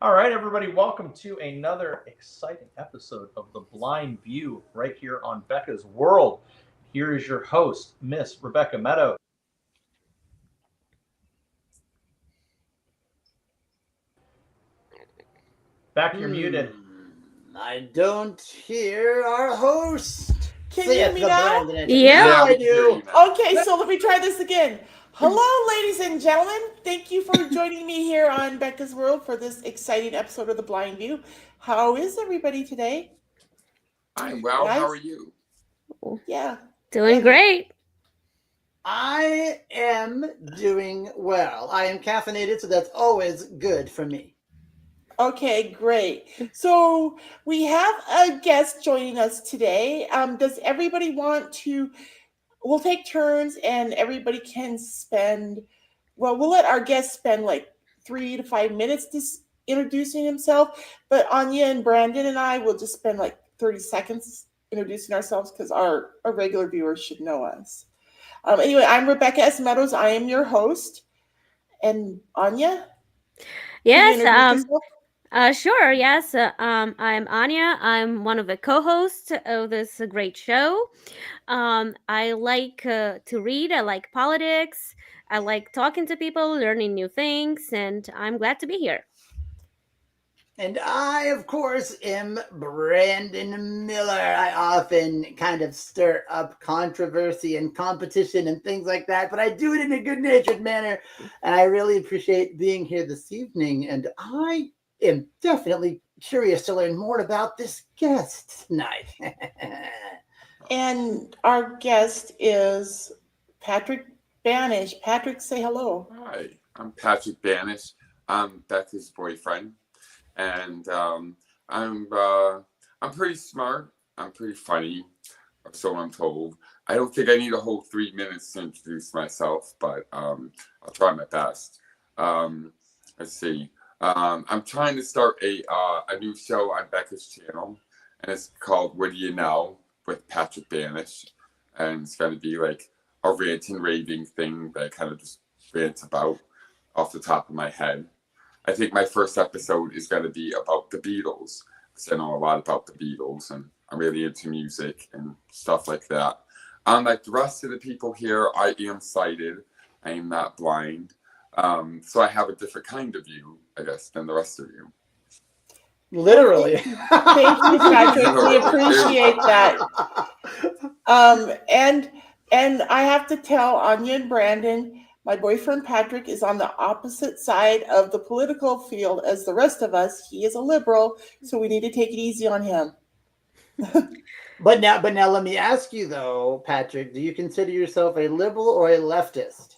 All right, everybody, welcome to another exciting episode of The Blind View right here on Becca's World. Here is your host, Miss Rebecca Meadows. Back, you're muted. I don't hear our host. Can you Say hear it, me the now? Brandon. Yeah. Now I we can hear do. you now. Okay, so let me try this again. Hello, ladies and gentlemen. Thank you for joining me here on Becca's World for this exciting episode of The Blind View. How is everybody today? I'm well. Guys? How are you? Yeah. Doing great. I am doing well. I am caffeinated, so that's always good for me. Okay, great. So we have a guest joining us today. Does everybody want to? We'll take turns, and everybody can spend. Well, we'll let our guest spend like 3 to 5 minutes just introducing himself. But Anya and Brandon and I will just spend like 30 seconds introducing ourselves because our regular viewers should know us. Anyway, I'm Rebecca S. Meadows. I am your host. And Anya, can you Yes. introduce yourself? Sure. Yes. I'm Anya. I'm one of the co-hosts of this great show. I like to read. I like politics. I like talking to people, learning new things, and I'm glad to be here. And I, of course, am Brandon Miller. I often kind of stir up controversy and competition and things like that, but I do it in a good natured manner. And I really appreciate being here this evening. And I am definitely curious to learn more about this guest tonight. And our guest is Patrick Banish. Patrick, say hello. Hi, I'm Patrick Banish. I'm Becca's boyfriend, and I'm pretty smart. I'm pretty funny, so I'm told. I don't think I need a whole 3 minutes to introduce myself, but I'll try my best. Let's see. I'm trying to start a new show on Becca's channel, and it's called "What Do You Know" with Patrick Banish, and it's going to be like a rant and raving thing that I kind of just rant about off the top of my head. I think my first episode is going to be about the Beatles, because I know a lot about the Beatles, and I'm really into music and stuff like that. Unlike the rest of the people here, I am sighted. I am not blind. So I have a different kind of view, I guess, than the rest of you. Literally. Thank you, Patrick. We appreciate that. And I have to tell Anya and Brandon, my boyfriend Patrick is on the opposite side of the political field as the rest of us. He is a liberal, so we need to take it easy on him. But now let me ask you though, Patrick, do you consider yourself a liberal or a leftist?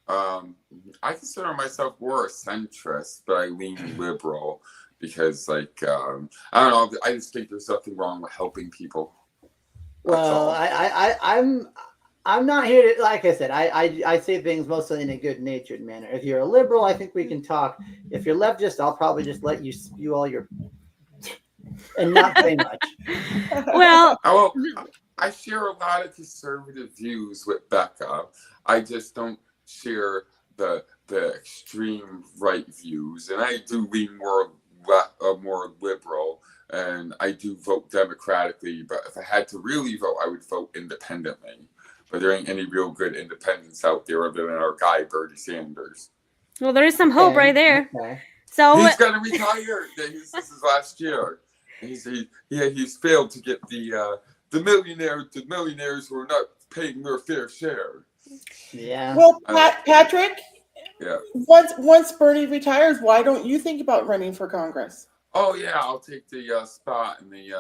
I consider myself more a centrist, but I lean liberal because, like, I don't know. I just think there's nothing wrong with helping people. Well, I'm not here to, like I said, I say things mostly in a good-natured manner. If you're a liberal, I think we can talk. If you're leftist, I'll probably just let you spew all your and not say much. Well, I share a lot of conservative views with Becca. I just don't share the extreme right views, and I do lean more liberal, and I do vote democratically. But if I had to really vote, I would vote independently. But there ain't any real good independents out there other than our guy Bernie Sanders. well, there is some hope right there. Okay. So He's gonna retire. This is last year. He's failed to get the millionaires who are not paying their fair share. Yeah. Well, Patrick, Yeah. once Bernie retires, why don't you think about running for Congress? Oh yeah, I'll take the spot in the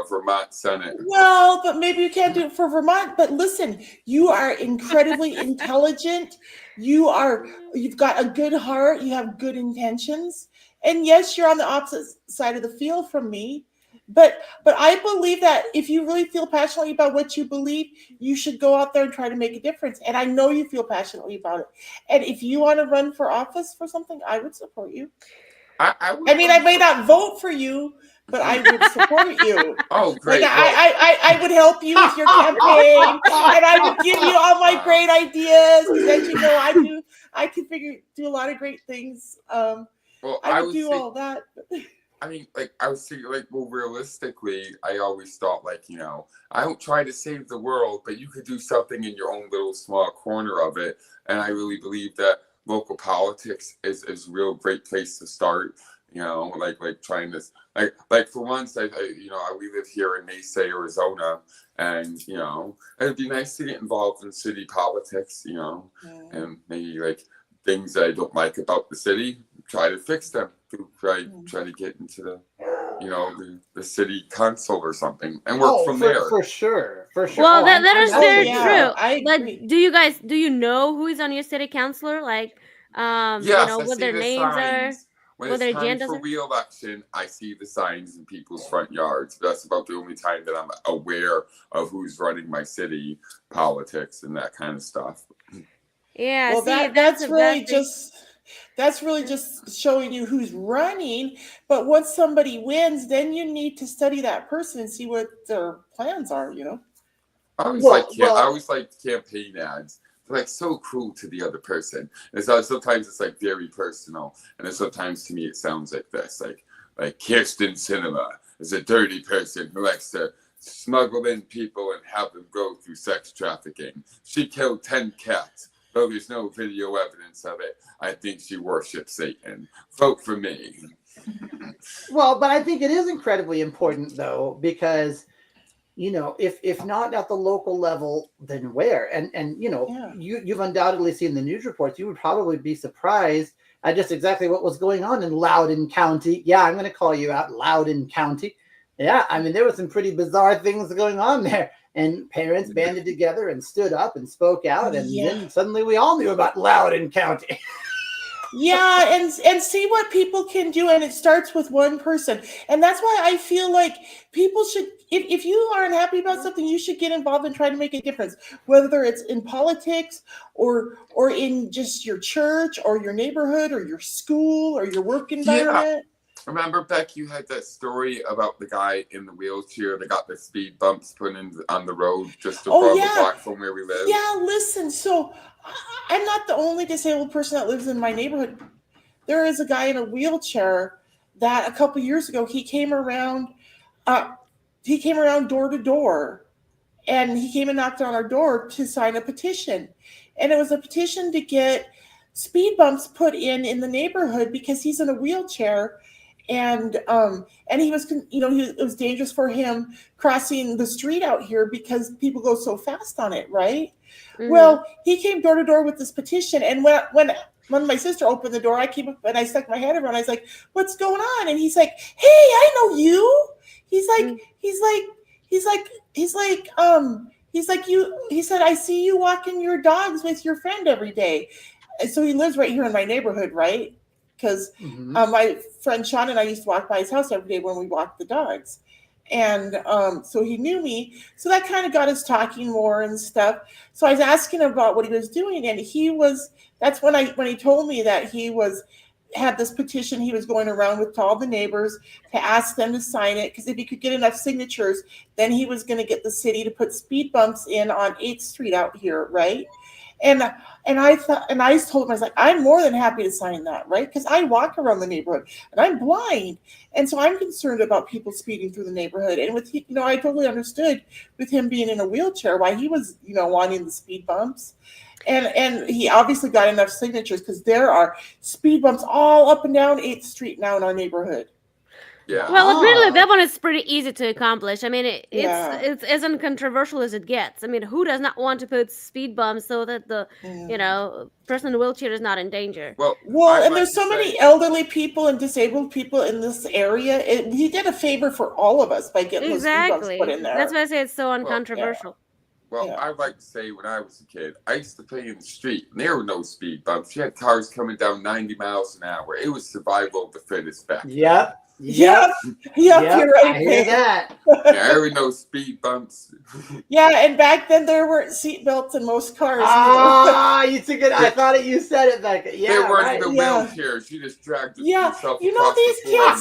Vermont Senate. Well, but maybe you can't do it for Vermont. But listen, you are incredibly intelligent. You've got a good heart. You have good intentions. And yes, you're on the opposite side of the field from me. But I believe that if you really feel passionately about what you believe, you should go out there and try to make a difference. And I know you feel passionately about it. And if you want to run for office for something, I would support you. I may not vote for you, but I would support you. Oh, great! Like I would help you with your campaign, and I would give you all my great ideas. As you know, I can do a lot of great things. Well, I I would would do say, all that. I mean, like I was thinking, like, well, realistically, I always thought, like, I don't try to save the world, but you could do something in your own little small corner of it. And I really believe that local politics is a real great place to start. Like trying this, like for once, we live here in Mesa, Arizona, and it'd be nice to get involved in city politics, and maybe like things that I don't like about the city, try to fix them. Try to get into the city council or something and work from there. For sure. Well, Oh, that is I'm very absolutely true. I But agree. do you know who is on your city councilor? Like, Yes, I what see their the names are, signs. When what it's their time agendas for are? re-election, I see the signs in people's front yards. That's about the only time that I'm aware of who's running my city politics and that kind of stuff. Yeah, Well, see, that's a bad thing. that's really just showing you who's running. But once somebody wins, then you need to study that person and see what their plans are. I always Well, like campaign ads. They're like so cruel to the other person. And so sometimes it's like very personal, and then sometimes to me it sounds like this, like Kirsten Cinema is a dirty person who likes to smuggle in people and have them go through sex trafficking. She killed 10 cats, though there's no video evidence of it. I think she worships Satan. Vote for me. but I think it is incredibly important though, because if not at the local level, then where? And Yeah. you've undoubtedly seen the news reports. You would probably be surprised at just exactly what was going on in Loudoun County. Yeah, I'm going to call you out, Loudoun County. Yeah, I mean, there were some pretty bizarre things going on there, and parents banded together and stood up and spoke out, and Yeah. then suddenly we all knew about Loudoun County. Yeah, and see what people can do, and it starts with one person. And that's why I feel like people should, if you aren't happy about something, you should get involved and try to make a difference, whether it's in politics or in just your church or your neighborhood or your school or your work environment. Remember, Beck, you had that story about the guy in the wheelchair that got the speed bumps put in on the road just above the block from where we live? Yeah, listen, so I'm not the only disabled person that lives in my neighborhood. There is a guy in a wheelchair that a couple years ago, he came around door to door, and he came and knocked on our door to sign a petition. And it was a petition to get speed bumps put in the neighborhood because he's in a wheelchair, and he was, it was dangerous for him crossing the street out here because people go so fast on it, right? Mhm. Well, he came door to door with this petition, and when my sister opened the door, I came up and I stuck my head around. I was like, "What's going on?" And he's like, "Hey, I know you." He's like, Mm. He said, "I see you walking your dogs with your friend every day." And so he lives right here in my neighborhood, right? Because my friend Sean and I used to walk by his house every day when we walked the dogs. And so he knew me. So that kind of got us talking more and stuff. So I was asking him about what he was doing, and that's when he told me that he had this petition he was going around with to all the neighbors to ask them to sign it, because if he could get enough signatures, then he was going to get the city to put speed bumps in on 8th Street out here, right? And I told him, I was like, I'm more than happy to sign that, right? Because I walk around the neighborhood and I'm blind. And so I'm concerned about people speeding through the neighborhood. And I totally understood with him being in a wheelchair why he was, wanting the speed bumps. And he obviously got enough signatures, because there are speed bumps all up and down 8th Street now in our neighborhood. Yeah. Well, really, that one is pretty easy to accomplish. I mean, Yeah. it's as uncontroversial as it gets. I mean, who does not want to put speed bumps so that the person in the wheelchair is not in danger? Well, and there's so many elderly people and disabled people in this area. He did a favor for all of us by getting those speed bumps put in there. That's why I say it's so uncontroversial. Well, I'd like to say, when I was a kid, I used to play in the street, and there were no speed bumps. You had cars coming down 90 miles an hour. It was survival of the fittest back then. Yep. You're right. I hear that. There were no speed bumps. Yeah, and back then there weren't seat belts in most cars. You took it. I thought you said it, Becca. Yeah, there weren't even wheelchairs. You just dragged yourself across these the floor.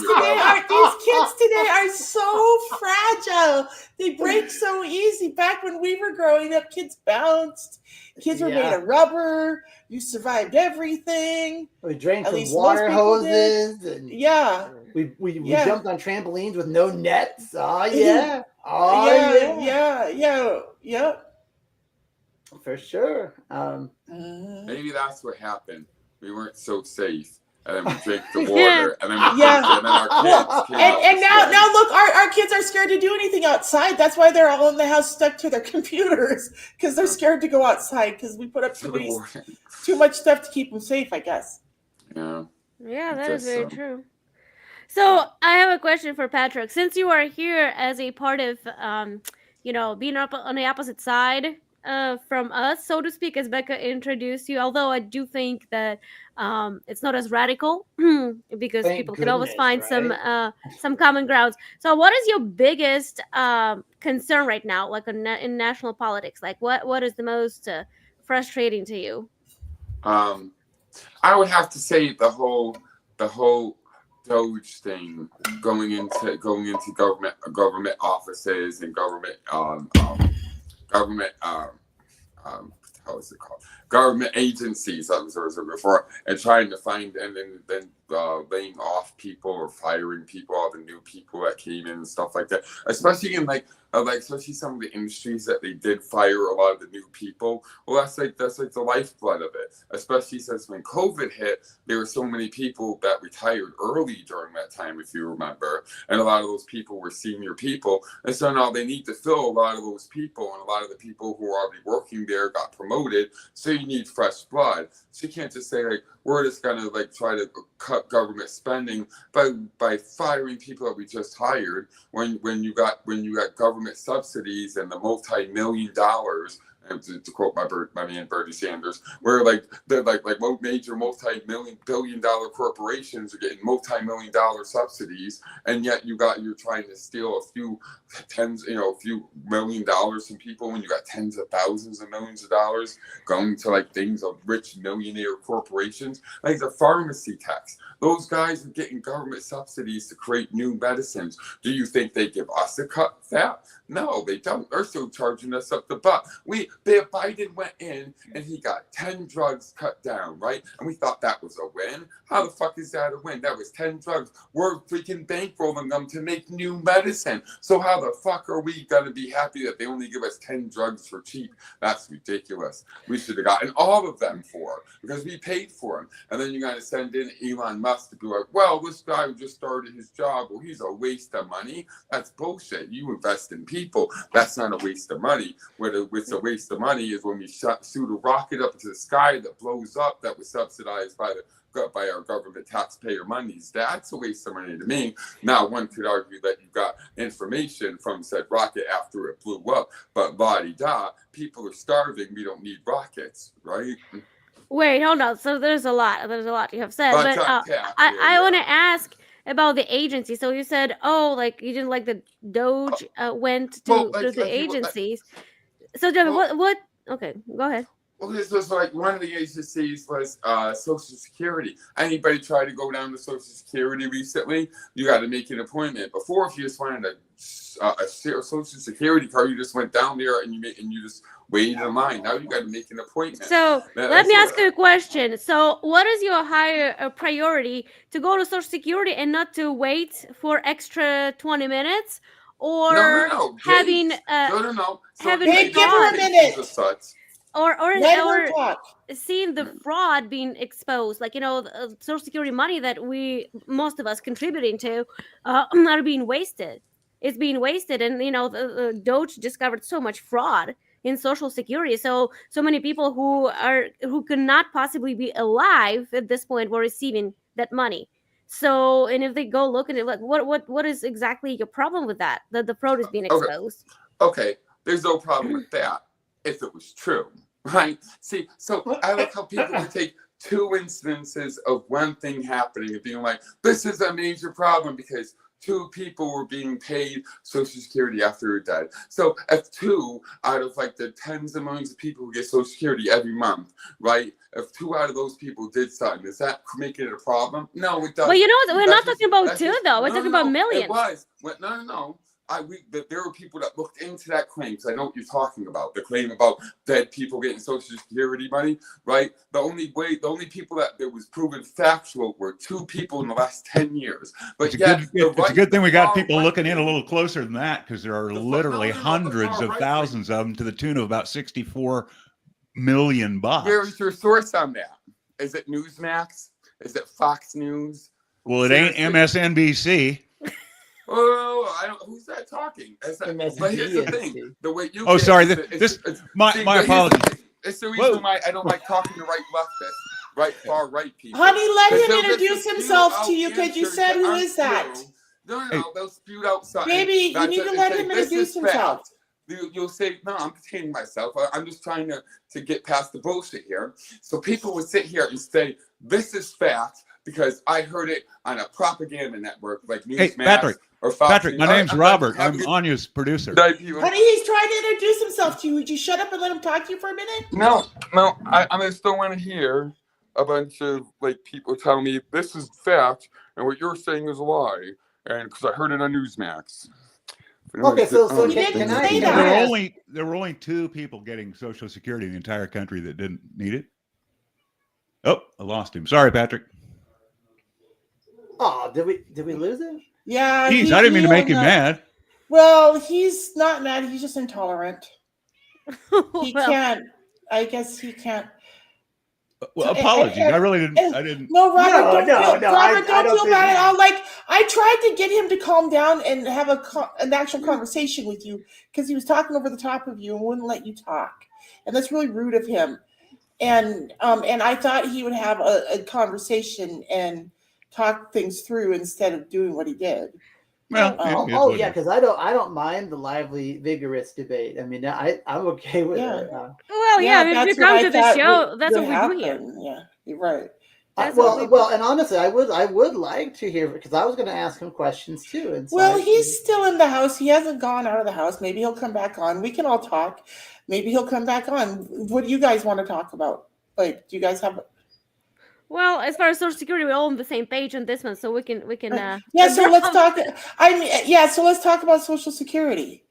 kids today are so fragile. They break so easy. Back when we were growing up, kids bounced. Kids were made of rubber. You survived everything. We drank At from least water most people did. hoses, and Yeah. we Yeah. jumped on trampolines with no nets. Oh yeah, oh yeah. for sure. Maybe that's what happened. We weren't so safe, and then we drank the Yeah. water, and then we Yeah. and then our kids came out And this now way. look, our kids are scared to do anything outside. That's why they're all in the house stuck to their computers, because they're scared to go outside because we put up too much stuff to keep them safe, I guess. Yeah. Yeah, I that is guess very so. true. So I have a question for Patrick. Since you are here as a part of, being up on the opposite side from us, so to speak, as Becca introduced you, although I do think that it's not as radical because Thank people can always goodness, find right? some common grounds. So what is your biggest concern right now, like in national politics? Like what is the most frustrating to you? I would have to say the whole Doge thing going into government offices and government how is it called? Government agencies, before, and trying to find and then laying off people or firing people, all the new people that came in and stuff like that. Especially in especially some of the industries that they did fire a lot of the new people. Well, that's like the lifeblood of it. Especially since when COVID hit, there were so many people that retired early during that time, if you remember, and a lot of those people were senior people, and so now they need to fill a lot of those people, and a lot of the people who are already working there got promoted. So you need fresh blood. So you can't just say like we're just gonna try to cut government spending by firing people that we just hired when you got government subsidies and the multi-million dollars. And to quote my man Bernie Sanders, where major multi-billion-dollar corporations are getting multi-million-dollar subsidies, and yet you're trying to steal a few million dollars from people when you got tens of thousands of millions of dollars going to things of rich millionaire corporations, like the pharmacy tax. Those guys are getting government subsidies to create new medicines. Do you think they give us a cut for that? No, they don't. They're still charging us up the butt. Biden went in and he got 10 drugs cut down, right? And we thought that was a win. How the fuck is that a win? That was 10 drugs. We're freaking bankrolling them to make new medicine. So how the fuck are we going to be happy that they only give us 10 drugs for cheap? That's ridiculous. We should have gotten all of them because we paid for them. And then you're going to send in Elon Musk to be like, well, this guy who just started his job, well, he's a waste of money. That's bullshit. You invest in people. That's not a waste of money. What's a waste of money is when we shoot a rocket up into the sky that blows up, that was subsidized by our government taxpayer monies. That's a waste of money to me. Now, one could argue that you got information from said rocket after it blew up, but la-di-da, people are starving. We don't need rockets, right? Wait, hold on. So there's a lot you have said, but I want to ask about the agency. So you said, you didn't like the Doge went to the agencies. So Joey, what? Okay, go ahead. Well, this was one of the agencies was Social Security. Anybody try to go down to Social Security recently? You got to make an appointment. Before, if you just wanted a Social Security card, you just went down there and you just waited in line. Now you got to make an appointment. So let me ask you a question. So what is your higher priority, to go to Social Security and not to wait for extra 20 minutes, or having having Hey, give her a minute. Or talk. Seeing the fraud being exposed, the Social Security money that most of us contributing to are being wasted. It's being wasted, and the Doge discovered so much fraud in Social Security. So many people who could not possibly be alive at this point were receiving that money. So, and if they go look at it, what is exactly your problem with that? That the fraud is being exposed. Okay, there's no problem with that if it was true, right? See, so I like how people can take two instances of one thing happening and being like, this is a major problem because 2 people were being paid Social Security after they're dead. So if 2 out of the tens of millions of people who get Social Security every month, right? If 2 out of those people did something, does that make it a problem? No, it doesn't. But we're not talking about 2 though. We're talking about millions. It was. No. there were people that looked into that claim, because I know what you're talking about, the claim about dead people getting Social Security money, right? The only people that was proven factual were 2 people in the last 10 years. But it's a good thing we got people looking in a little closer than that, because there are literally hundreds of thousands of them, to the tune of about $64 million. Where's your source on that? Is it Newsmax? Is it Fox News? Well, it ain't MSNBC. Oh, I don't. Who's that talking? But here's the thing: the way you. Oh, sorry. My apologies. It's the reason why I don't like talking to far right people. Honey, let him introduce himself to you, because you said, "Who is that?" No, they'll spew out something. Baby, you need to let him introduce himself. You'll say, no, I'm containing myself. I'm just trying to get past the bullshit here. So people would sit here and say, this is fact, because I heard it on a propaganda network like Newsmax. Hey, Patrick. Or Fox Patrick, News. my name's Robert. I'm Anya's producer. Honey, he's trying to introduce himself to you. Would you shut up and let him talk to you for a minute? No, I still want to hear a bunch of people tell me this is fact and what you're saying is a lie, and because I heard it on Newsmax. Okay, so You didn't can say I that. There were only 2 people getting Social Security in the entire country that didn't need it. Oh, I lost him. Sorry, Patrick. Oh, did we lose it? Yeah. Jeez, I didn't mean to make him mad. Well, he's not mad. He's just intolerant. He Well, can't. I guess he can't. Well, apologies. I really didn't. I didn't. No, Robert, No, Robert, I don't don't feel think bad at he- all. Like, I tried to get him to calm down and have an actual conversation with you, because he was talking over the top of you and wouldn't let you talk, and that's really rude of him. And I thought he would have a conversation and talk things through instead of doing what he did. Well, Yeah, because I don't mind the lively, vigorous debate. I mean, I'm okay with Yeah. it. well, yeah. If you that's what come I to the thought show, would that's what we do here. happen. Yeah, you're right. That's what we- And honestly, I would like to hear, because I was going to ask him questions too. And so Well, he's still in the house. He hasn't gone out of the house. Maybe he'll come back on. We can all talk. Maybe he'll come back on. What do you guys want to talk about? Like, do you guys have? Well, as far as Social Security, we're all on the same page on this one, so we can. Yeah. So let's talk. So let's talk about Social Security.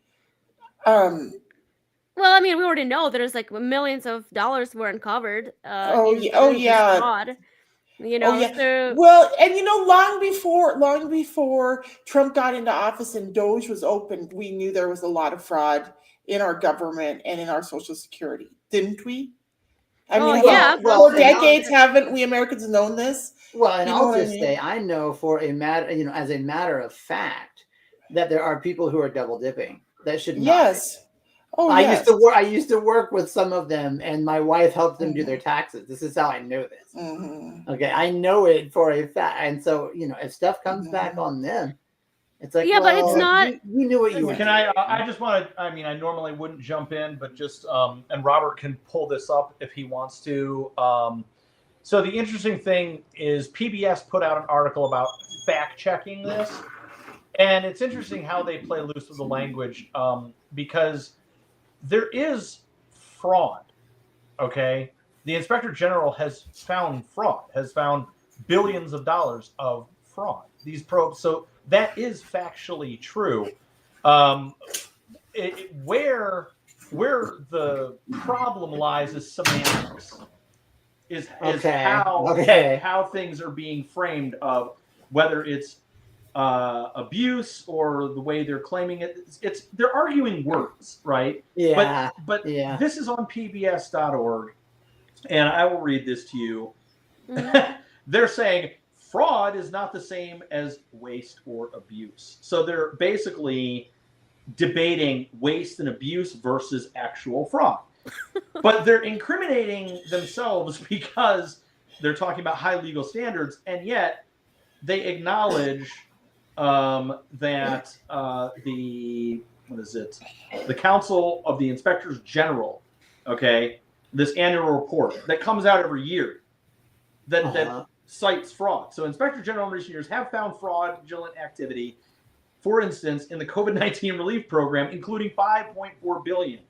Well, I mean, we already know there's like millions of dollars weren't covered. Yeah. Fraud. You know. So, well, and long before Trump got into office and Doge was opened, we knew there was a lot of fraud in our government and in our Social Security, didn't we? I mean, yeah. for decades, haven't we Americans known this? Well, and I'll just mean? say, I know for a matter, as a matter of fact, that there are people who are double dipping. That should not. Yes. Oh, I yes. used to work with some of them, and my wife helped them do their taxes. This is how I know this. Mm-hmm. Okay, I know it for a fact, and so if stuff comes back on them, it's like, yeah, but it's not. You knew what you were. Can I just want to. I mean, I normally wouldn't jump in, but just and Robert can pull this up if he wants to. So the interesting thing is PBS put out an article about fact checking this, and it's interesting how they play loose with the language because there is fraud. Okay, the Inspector General has found fraud, has found billions of dollars of fraud. These probes, so that is factually true. Where the problem lies is semantics. Is how things are being framed, of whether it's abuse or the way they're claiming it. They're arguing words, right? Yeah. But this is on pbs.org, and I will read this to you. Mm-hmm. They're saying fraud is not the same as waste or abuse. So they're basically debating waste and abuse versus actual fraud. But they're incriminating themselves because they're talking about high legal standards, and yet they acknowledge that the Council of the Inspectors General, okay, this annual report that comes out every year that cites fraud. So Inspector General in recent years have found fraudulent activity, for instance, in the COVID-19 relief program, including $5.4 billion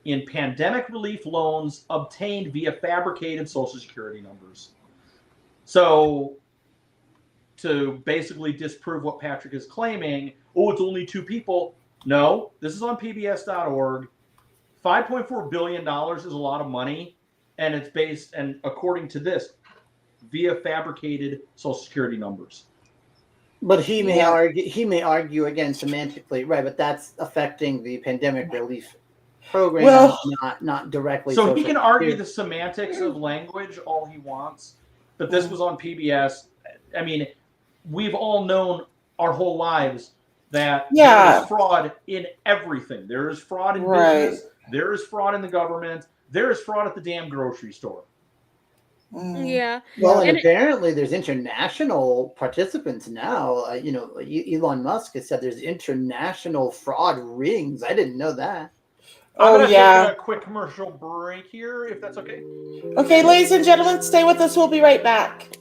in pandemic relief loans obtained via fabricated Social Security numbers. So to basically disprove what Patrick is claiming. Oh, it's only 2 people. No, this is on PBS.org. $5.4 billion is a lot of money, and it's based, and according to this, via fabricated Social Security numbers. But he may argue again semantically, right? But that's affecting the pandemic relief program, Well, not directly. So he Social can argue Security. the semantics of language all he wants, but this was on PBS. I mean, we've all known our whole lives that there is fraud in everything. There is fraud in business. There is fraud in the government. There is fraud at the damn grocery store. Yeah. Well, and apparently there's international participants now. Elon Musk has said there's international fraud rings. I didn't know that. I'm going to take a quick commercial break here, if that's okay. Okay, ladies and gentlemen, stay with us. We'll be right back.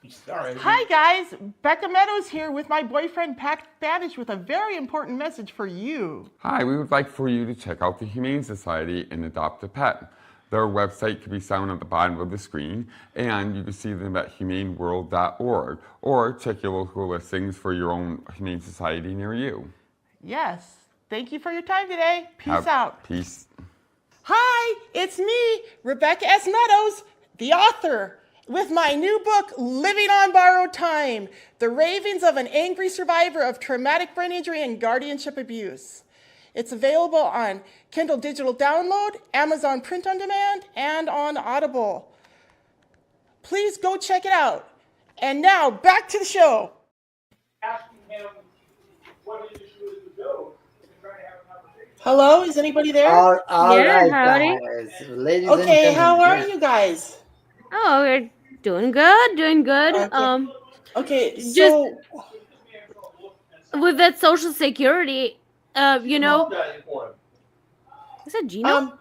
Sorry. Hi, guys. Becca Meadows here with my boyfriend, Pat Spanish, with a very important message for you. Hi, we would like for you to check out the Humane Society and adopt a pet. Their website can be found at the bottom of the screen, and you can see them at humaneworld.org, or check your local listings for your own Humane Society near you. Yes. Thank you for your time today. Peace out. Peace. Hi, it's me, Rebecca S. Meadows, the author, with my new book, Living on Borrowed Time, The Ravings of an Angry Survivor of Traumatic Brain Injury and Guardianship Abuse. It's available on Kindle Digital Download, Amazon Print on Demand, and on Audible. Please go check it out. And now, back to the show. Asking him what his issue is with Joe and trying to have a conversation. Hello, is anybody there? All right, howdy. guys. Ladies Okay, and how gentlemen. are you guys? Oh, we're doing good, doing good. Okay. Okay, Just- so With that Social Security, you know, is that Gino?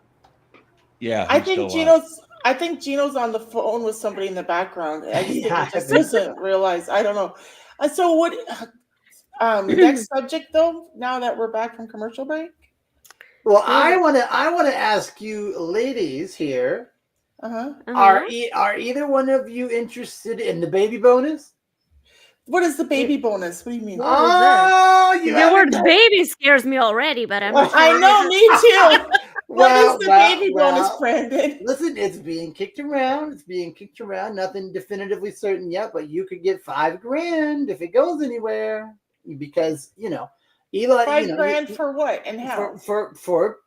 Yeah. I he's think still alive. Gino's on the phone with somebody in the background. I just, Yeah, think he just doesn't realize. I don't know. So what? Next subject though. Now that we're back from commercial break. Well, I want to ask you, ladies here, Uh-huh. are either one of you interested in the baby bonus? What is the baby bonus? What do you mean? Oh, you The word haven't- baby scares me already, but I'm. I know, me too. What Well, is the well, baby well, bonus, Brandon? Listen, it's being kicked around. Nothing definitively certain yet, but you could get $5,000 if it goes anywhere, because Elon. $5,000 for what and how? For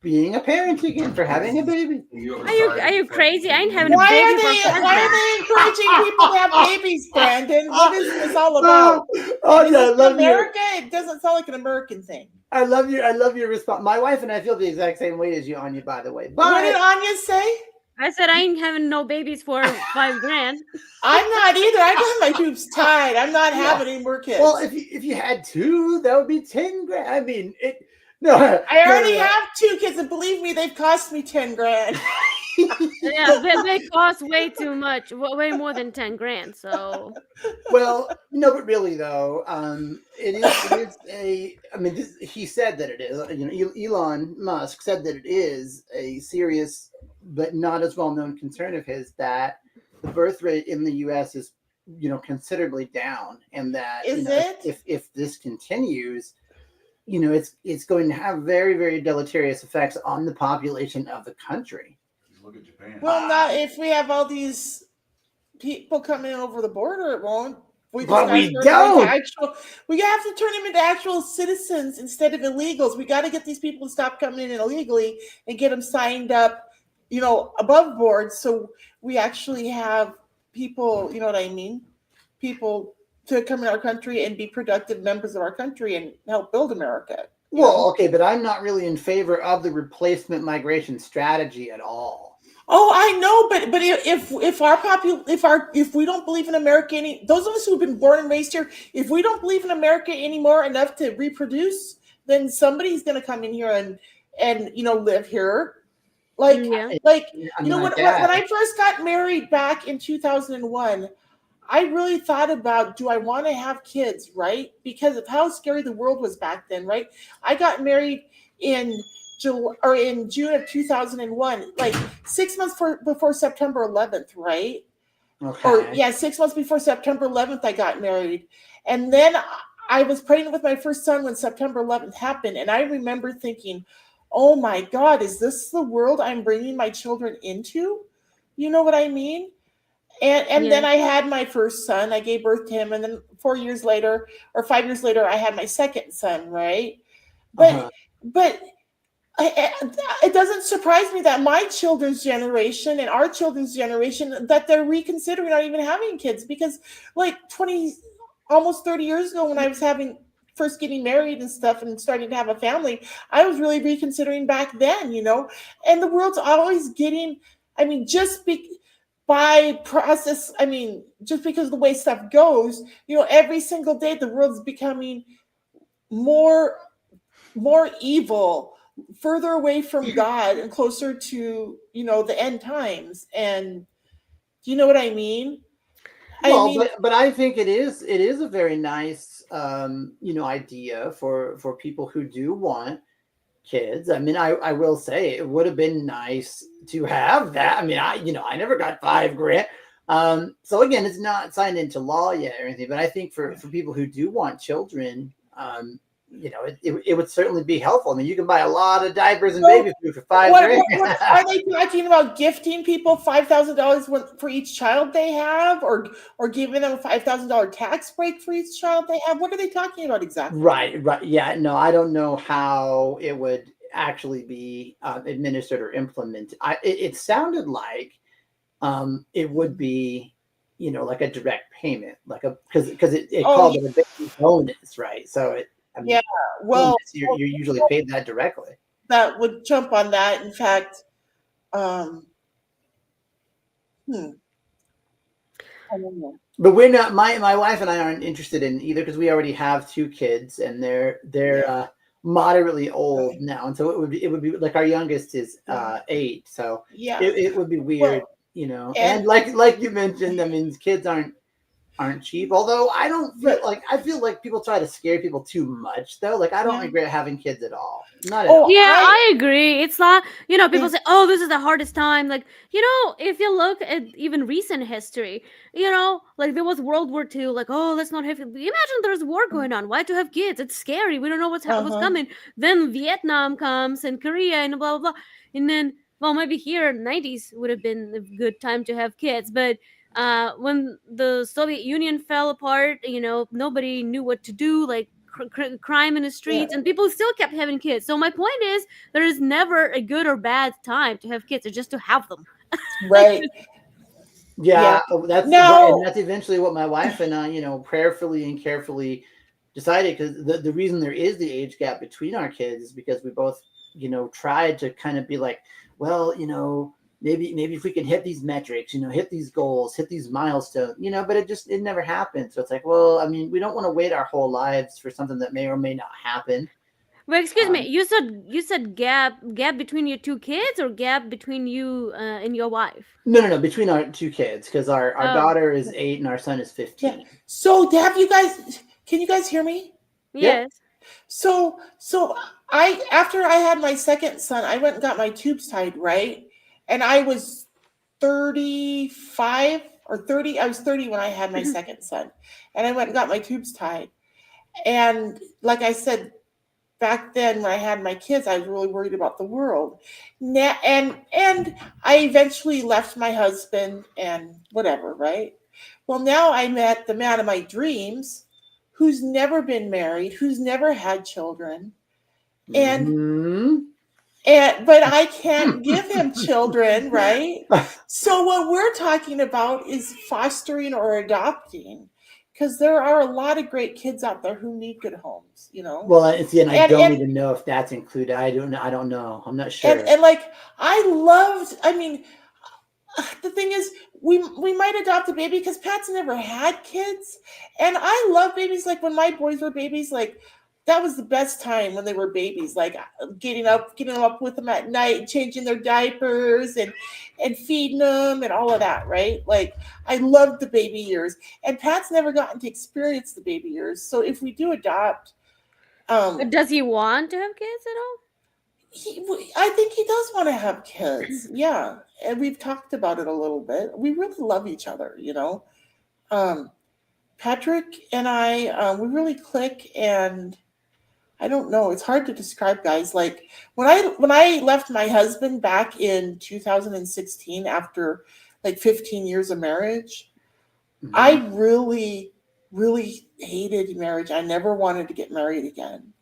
being a parent again, for having a baby. Are you crazy? I ain't having a Why baby are for they encouraging people to have babies, Brandon? What is this all about? Oh Is yeah, I this love America? It doesn't sound like an American thing. I love your response. My wife and I feel the exact same way as you, Anya, by the way. But What did Anya say? I said I ain't having no babies for $5,000. I'm not either. I got my tubes tied. I'm not having any more kids. well, if you had 2, that would be $10,000. I mean, it. No, I already have 2 kids, and believe me, they've cost me $10,000. Yeah, they cost way too much, way more than $10,000. So Well, no, but really though, it is a. I mean, he said that it is. Elon Musk said that it is a serious, but not as well known concern of his that the birth rate in the U.S. is, considerably down, and that if this continues, it's going to have very, very deleterious effects on the population of the country. Look at Japan. Well, now if we have all these people coming over the border, it won't. But we don't. We have to turn them into actual citizens instead of illegals. We got to get these people to stop coming in illegally and get them signed up, above board. So we actually have people, you know what I mean? People to come in our country and be productive members of our country and help build America. Well, okay, but I'm not really in favor of the replacement migration strategy at all. Oh, I know, but if we don't believe in America those of us who've been born and raised here, if we don't believe in America anymore enough to reproduce, then somebody's going to come in here and live here. When I first got married back in 2001, I really thought about, do I want to have kids, right? Because of how scary the world was back then, right? I got married in June of 2001, like 6 months before September 11th, right? Okay. 6 months before September 11th, I got married. And then I was pregnant with my first son when September 11th happened. And I remember thinking, oh my God, is this the world I'm bringing my children into? You know what I mean? And then Yeah. I had my first son. I gave birth to him. And then 4 years later, or 5 years later, I had my second son, right? Uh-huh. But it doesn't surprise me that my children's generation and our children's generation, that they're reconsidering not even having kids, because like 20, almost 30 years ago, when I was first getting married and stuff and starting to have a family, I was really reconsidering back then, and the world's always getting, I mean, by process, I mean, just because of the way stuff goes, every single day the world's becoming more evil, further away from God and closer to, the end times. And do you know what I mean? Well, but I think it is a very nice idea for people who do want kids. I mean, I will say it would have been nice to have that. I mean, I never got $5,000. So again, it's not signed into law yet or anything, but I think for people who do want children, it would certainly be helpful. I mean, you can buy a lot of diapers and baby food for $5,000. What are they talking about? Gifting people $5,000 for each child they have, or giving them a $5,000 tax break for each child they have? What are they talking about exactly? Right. Yeah. No, I don't know how it would actually be administered or implemented. It sounded like it would be, like a direct payment, like because it called it a baby bonus, right? So well, you're usually paid that directly. That would jump on that. In fact, I don't know. But we're not. My wife and I aren't interested in either, because we already have 2 kids and they're moderately old now, and so it would be like our youngest is 8, so it would be weird, and like you mentioned, I mean, kids aren't cheap. Although I feel like people try to scare people too much, though. Like, I don't regret having kids at all. Not at all. Yeah, I agree. It's not, people say, oh, this is the hardest time. Like, if you look at even recent history, like there was World War II, like, oh, let's not have, imagine there's war going on. Why to have kids? It's scary. We don't know what's coming. Then Vietnam comes and Korea and blah, blah, blah. And then, well, maybe here in the 90s would have been a good time to have kids. But when the Soviet Union fell apart, nobody knew what to do, like crime in the streets, and people still kept having kids. So my point is, there is never a good or bad time to have kids. It's just to have them. Right. That's eventually what my wife and I, prayerfully and carefully decided, because the reason there is the age gap between our kids is because we both, tried to kind of be like, well, maybe if we can hit these metrics, hit these goals, hit these milestones, but it never happened. So it's like, well, I mean, we don't want to wait our whole lives for something that may or may not happen. Well, excuse me, you said gap between your 2 kids, or gap between you and your wife? No, between our 2 kids, because our daughter is 8 and our son is 15. Yeah. So can you guys hear me? Yes. So after I had my second son, I went and got my tubes tied, right? And I was 35 or 30. I was 30 when I had my second son, and I went and got my tubes tied. And like I said, back then when I had my kids, I was really worried about the world. And I eventually left my husband and whatever, right? Well, now I met the man of my dreams, who's never been married, who's never had children. And but I can't give him children, right? So what we're talking about is fostering or adopting, because there are a lot of great kids out there who need good homes, Well, and I don't even know if that's included. I don't know. I'm not sure. And like, I mean, the thing is, we might adopt a baby because Pat's never had kids, and I love babies. Like when my boys were babies, like that was the best time when they were babies, like getting them up with them at night, changing their diapers and feeding them and all of that, right? Like I loved the baby years, and Pat's never gotten to experience the baby years. So if we do adopt, does he want to have kids at all? I think he does want to have kids. Yeah, and we've talked about it a little bit. We really love each other, you know. Um, Patrick and I, we really click, and I don't know. It's hard to describe, guys. Like when I left my husband back in 2016 after like 15 years of marriage, I really, really hated marriage. I never wanted to get married again.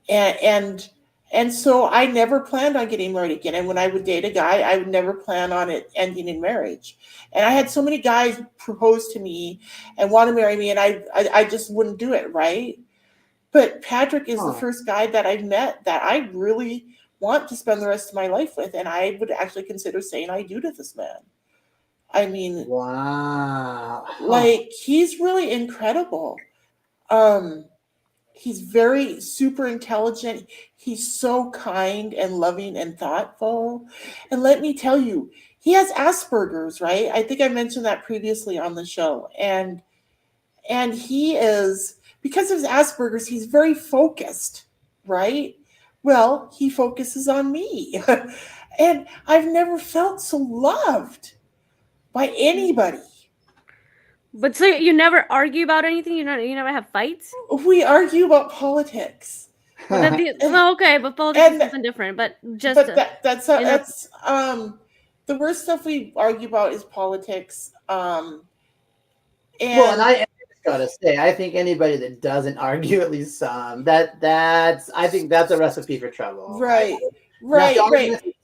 And and so I never planned on getting married again. And when I would date a guy, I would never plan on it ending in marriage. And I had so many guys propose to me and want to marry me, and I just wouldn't do it, right? But Patrick is the first guy that I've met that I really want to spend the rest of my life with, and I would actually consider saying I do to this man. I mean, wow. like he's really incredible. He's very super intelligent. He's so kind and loving and thoughtful. And let me tell you, he has Asperger's, right? I think I mentioned that previously on the show. And he is, because of his Asperger's, he's very focused, right? Well, he focuses on me. And I've never felt so loved by anybody. But so you never argue about anything? You never have fights? We argue about politics. Well, okay, but politics is something different. But just that's the worst stuff we argue about is politics. And I just gotta say, I think anybody that doesn't argue at least some, I think that's a recipe for trouble. Right.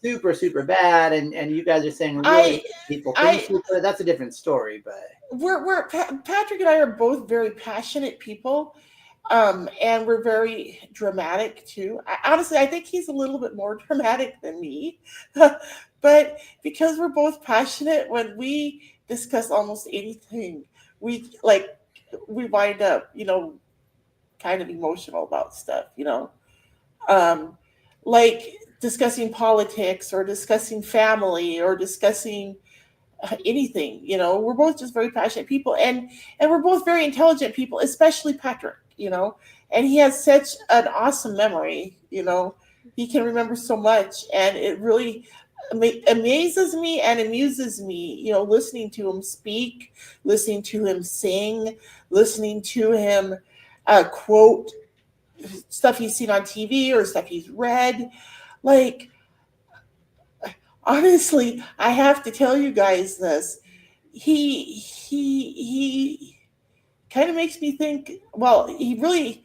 Super, super bad, and you guys are saying really people think super. That's a different story, but Patrick and I are both very passionate people, and we're very dramatic too. Honestly, I think he's a little bit more dramatic than me, but because we're both passionate, when we discuss almost anything, we wind up, kind of emotional about stuff, like discussing politics or discussing family or discussing anything. We're both just very passionate people, and we're both very intelligent people, especially Patrick, and he has such an awesome memory. He can remember so much, and it really amazes me and amuses me, listening to him speak, listening to him sing, listening to him quote stuff he's seen on TV or stuff he's read. Like, honestly, I have to tell you guys this. He kind of makes me think, well, he really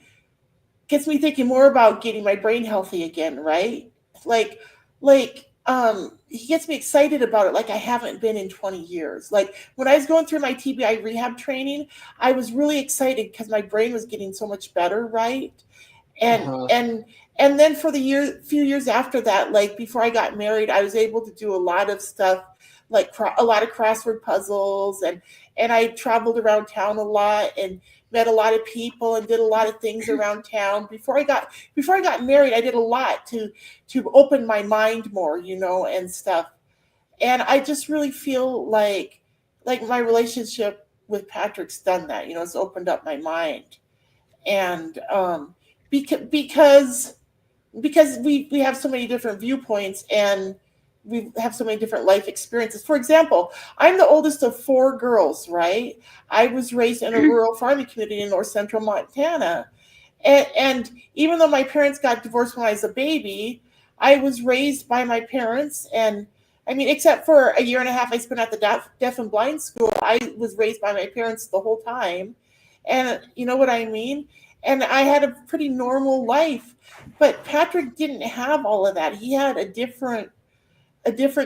gets me thinking more about getting my brain healthy again, right? Like he gets me excited about it like I haven't been in 20 years. Like when I was going through my TBI rehab training, I was really excited because my brain was getting so much better, right? And then for the few years after that, like before I got married, I was able to do a lot of stuff, like a lot of crossword puzzles, and I traveled around town a lot and met a lot of people and did a lot of things around town. Before I got married, I did a lot to open my mind more, and stuff. And I just really feel like my relationship with Patrick's done that. It's opened up my mind, and because we have so many different viewpoints and we have so many different life experiences. For example, I'm the oldest of 4 girls, right? I was raised in a rural farming community in north central Montana. And even though my parents got divorced when I was a baby, I was raised by my parents. And I mean, except for a year and a half I spent at the deaf and blind school, I was raised by my parents the whole time. And you know what I mean? And I had a pretty normal life. But Patrick didn't have all of that. He had a different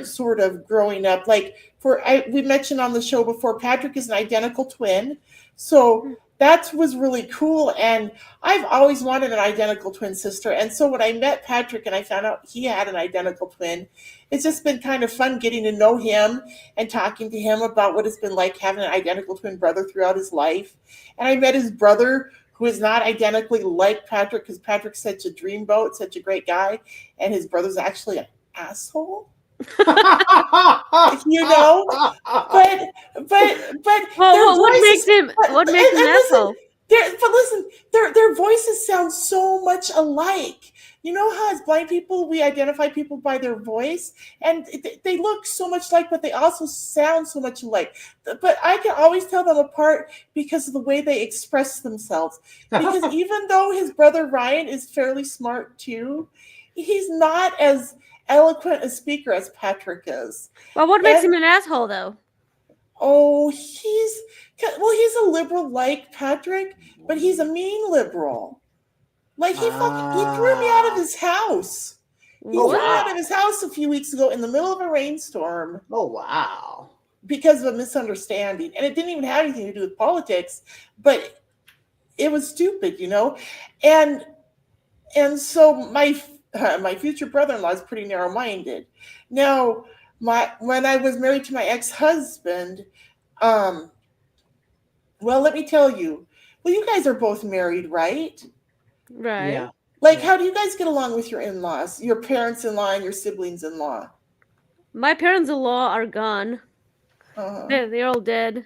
sort of growing up. Like we mentioned on the show before, Patrick is an identical twin. So that was really cool. And I've always wanted an identical twin sister. And so when I met Patrick and I found out he had an identical twin, it's just been kind of fun getting to know him and talking to him about what it's been like having an identical twin brother throughout his life. And I met his brother, who is not identically like Patrick, because Patrick's such a dreamboat, such a great guy, and his brother's actually an asshole. But well, what makes him an asshole? But listen, their voices sound so much alike. You know how as blind people we identify people by their voice, and they look so much like, but they also sound so much alike. But I can always tell them apart because of the way they express themselves. Because even though his brother Ryan is fairly smart too, he's not as eloquent a speaker as Patrick is. Well, what makes And him an asshole, though? oh, he's a liberal like Patrick, but he's a mean liberal. Like he threw me out of his house. He Oh, threw me wow. out of his house a few weeks ago in the middle of a rainstorm Oh, wow. because of a misunderstanding. And it didn't even have anything to do with politics, but it was stupid, you know? And so my future brother-in-law is pretty narrow-minded. Now, when I was married to my ex-husband, well, let me tell you. Well, you guys are both married, right? Right. Yeah. Like, Yeah. how do you guys get along with your in-laws, your parents-in-law and your siblings-in-law? My parents-in-law are gone. Uh-huh. They're all dead.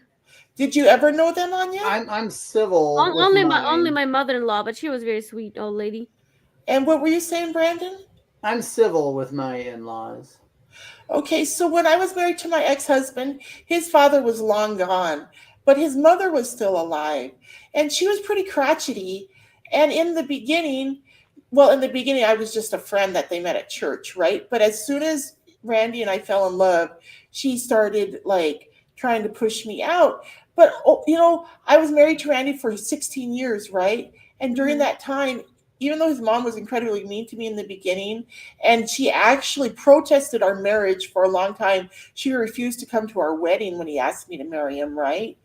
Did you ever know them, Anya? I'm civil with Only mine. my mother-in-law, but she was a very sweet old lady. And what were you saying, Brandon? I'm civil with my in-laws. Okay, so when I was married to my ex-husband, his father was long gone, but his mother was still alive. And she was pretty crotchety. And in the beginning, I was just a friend that they met at church, right? But as soon as Randy and I fell in love, she started like trying to push me out. But, you know, I was married to Randy for 16 years, right? And during that time, even though his mom was incredibly mean to me in the beginning, and she actually protested our marriage for a long time, she refused to come to our wedding when he asked me to marry him, right?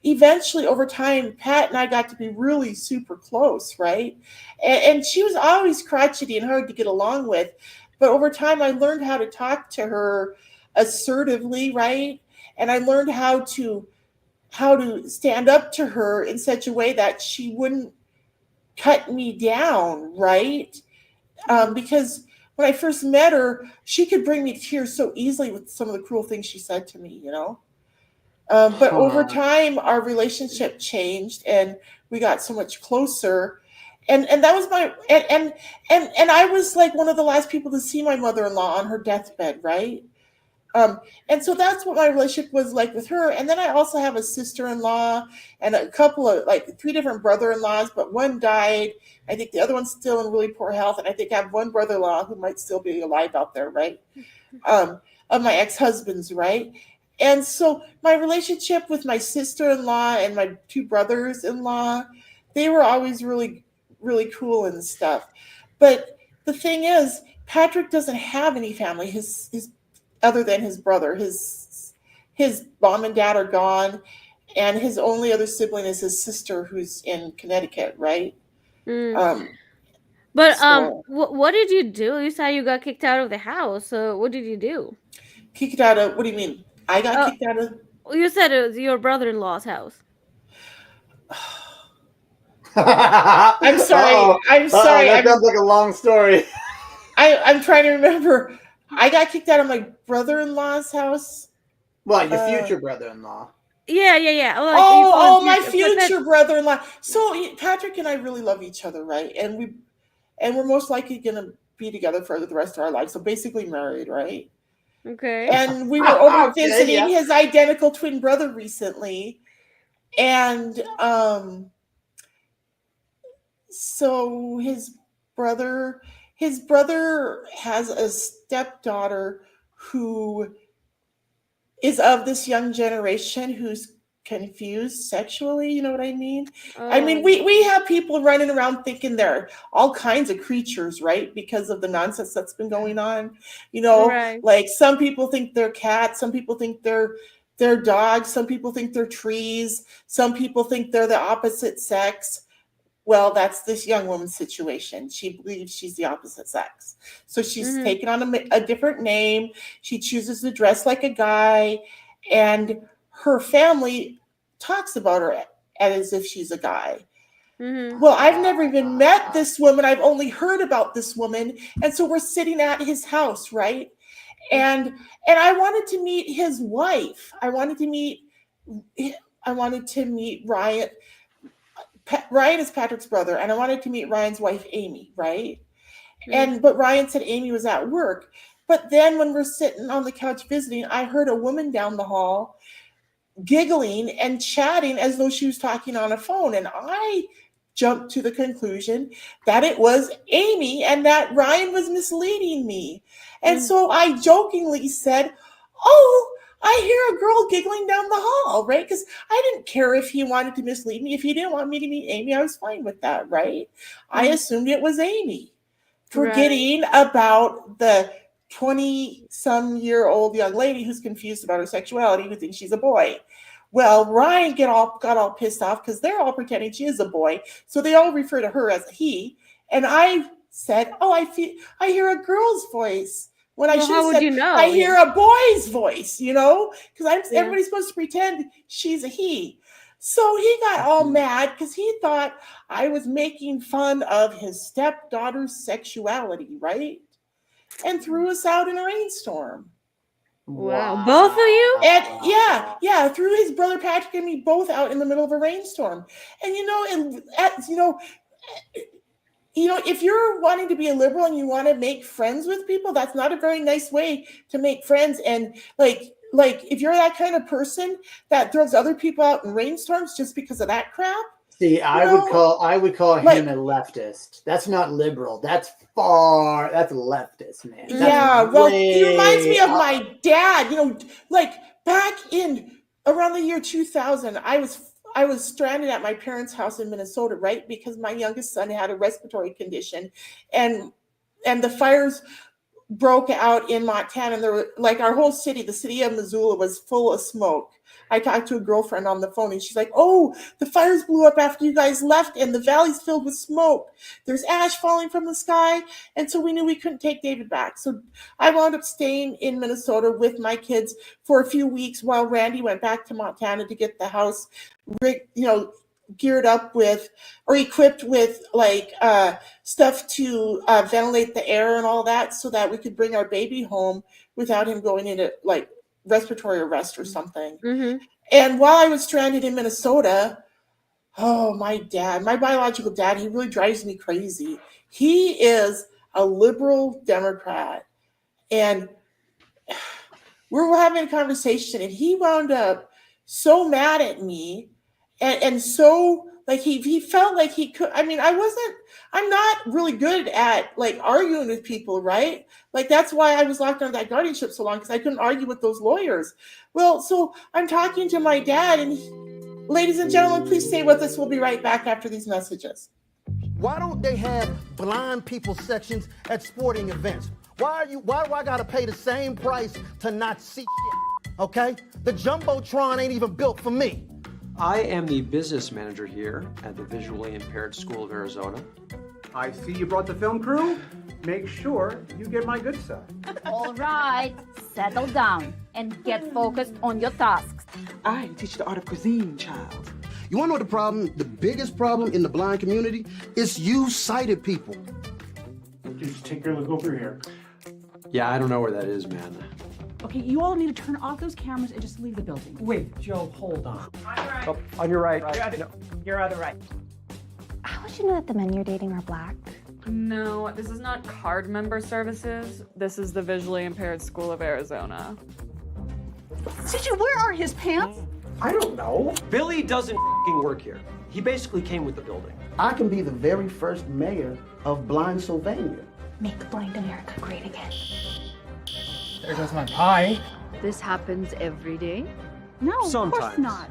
Eventually, over time, Pat and I got to be really super close, right? And she was always crotchety and hard to get along with. But over time, I learned how to talk to her assertively, right? And I learned how to stand up to her in such a way that she wouldn't cut me down, right? Because when I first met her, she could bring me to tears so easily with some of the cruel things she said to me, you know? But over time, our relationship changed and we got so much closer. And that was my, and I was like one of the last people to see my mother-in-law on her deathbed, right? And so that's what my relationship was like with her. And then I also have a sister-in-law and a couple of like 3 different brother-in-laws, but one died. I think the other one's still in really poor health. And I think I have one brother-in-law who might still be alive out there, right? Of my ex-husbands, right? And so my relationship with my sister-in-law and my 2 brothers-in-law, they were always really, really cool and stuff. But the thing is, Patrick doesn't have any family. His other than his brother, his mom and dad are gone, and his only other sibling is his sister who's in Connecticut, right? But So what did you do? You said you got kicked out of the house. So what did you do? kicked out of, what do you mean? I got kicked out of. You said it was your brother-in-law's house. I'm sorry. Uh-oh. I'm sorry. That sounds like a long story. I'm trying to remember. I got kicked out of my brother-in-law's house. Well, your future brother-in-law. Yeah. Like, my future brother-in-law. So Patrick and I really love each other, right? And we're most likely gonna be together for the rest of our lives. So basically married, right? Okay. And we were over Okay, visiting yeah. his identical twin brother recently. And so his brother has a stepdaughter who is of this young generation who's confused sexually, you know what I mean? I mean, we have people running around thinking they're all kinds of creatures, right? Because of the nonsense that's been going on. You know, Right. like some people think they're cats, some people think they're dogs, some people think they're trees, some people think they're the opposite sex. Well, that's this young woman's situation. She believes she's the opposite sex. So she's taken on a different name. She chooses to dress like a guy. And her family talks about her as if she's a guy. Well, I've never even met this woman. I've only heard about this woman. And so we're sitting at his house, right? And I wanted to meet his wife. I wanted to meet Ryan. Ryan is Patrick's brother, and I wanted to meet Ryan's wife, Amy, right? But Ryan said Amy was at work. But then when we're sitting on the couch visiting, I heard a woman down the hall giggling and chatting as though she was talking on a phone. And I jumped to the conclusion that it was Amy and that Ryan was misleading me. And so I jokingly said, "Oh, I hear a girl giggling down the hall," right? Because I didn't care if he wanted to mislead me. If he didn't want me to meet Amy, I was fine with that, right? I assumed it was Amy, forgetting about the 20-some-year-old young lady who's confused about her sexuality, who thinks she's a boy. Well, Ryan got all pissed off because they're all pretending she is a boy, so they all refer to her as a he. And I said, "Oh, I hear a girl's voice." When I should have said, you know? I hear a boy's voice, because everybody's supposed to pretend she's a he. So he got all mad because he thought I was making fun of his stepdaughter's sexuality, right? And threw us out in a rainstorm. Wow. Both of you? And yeah, threw his brother Patrick and me both out in the middle of a rainstorm. And if you're wanting to be a liberal and you want to make friends with people, that's not a very nice way to make friends. And like if you're that kind of person that throws other people out in rainstorms just because of that crap. See, I would call him a leftist. That's not liberal. That's leftist, man. He reminds me of my dad. Back in around the year 2000, I was stranded at my parents' house in Minnesota, right? Because my youngest son had a respiratory condition, and the fires broke out in Montana, and there were our whole city, the city of Missoula, was full of smoke. I talked to a girlfriend on the phone and she's like, "Oh, the fires blew up after you guys left and the valley's filled with smoke. There's ash falling from the sky." And so we knew we couldn't take David back. So I wound up staying in Minnesota with my kids for a few weeks while Randy went back to Montana to get the house geared up with or equipped with stuff to ventilate the air and all that, so that we could bring our baby home without him going into respiratory arrest or something. And while I was stranded in Minnesota, my biological dad, he really drives me crazy. He is a liberal Democrat, and we're having a conversation, and he wound up so mad at me, and so he felt like he could. I'm not really good at arguing with people, right? That's why I was locked under that guardianship so long, because I couldn't argue with those lawyers. Well, so I'm talking to my dad, and ladies and gentlemen, please stay with us. We'll be right back after these messages. Why don't they have blind people sections at sporting events? Why do I gotta pay the same price to not see shit? Okay? The Jumbotron ain't even built for me. I am the business manager here at the Visually Impaired School of Arizona. I see you brought the film crew. Make sure you get my good stuff. All right, settle down and get focused on your tasks. I teach the art of cuisine, child. You wanna know the problem? The biggest problem in the blind community is you sighted people. Just take a look over here. Yeah, I don't know where that is, man. Okay, you all need to turn off those cameras and just leave the building. Wait, Joe, hold on. Oh, on your right. You're on the right. How would you know that the men you're dating are black? No, this is not card member services. This is the Visually Impaired School of Arizona. CJ, where are his pants? I don't know. Billy doesn't work here. He basically came with the building. I can be the very first mayor of Blind Sylvania. Make blind America great again. There goes my pie. This happens every day? No, Sometimes. of course not.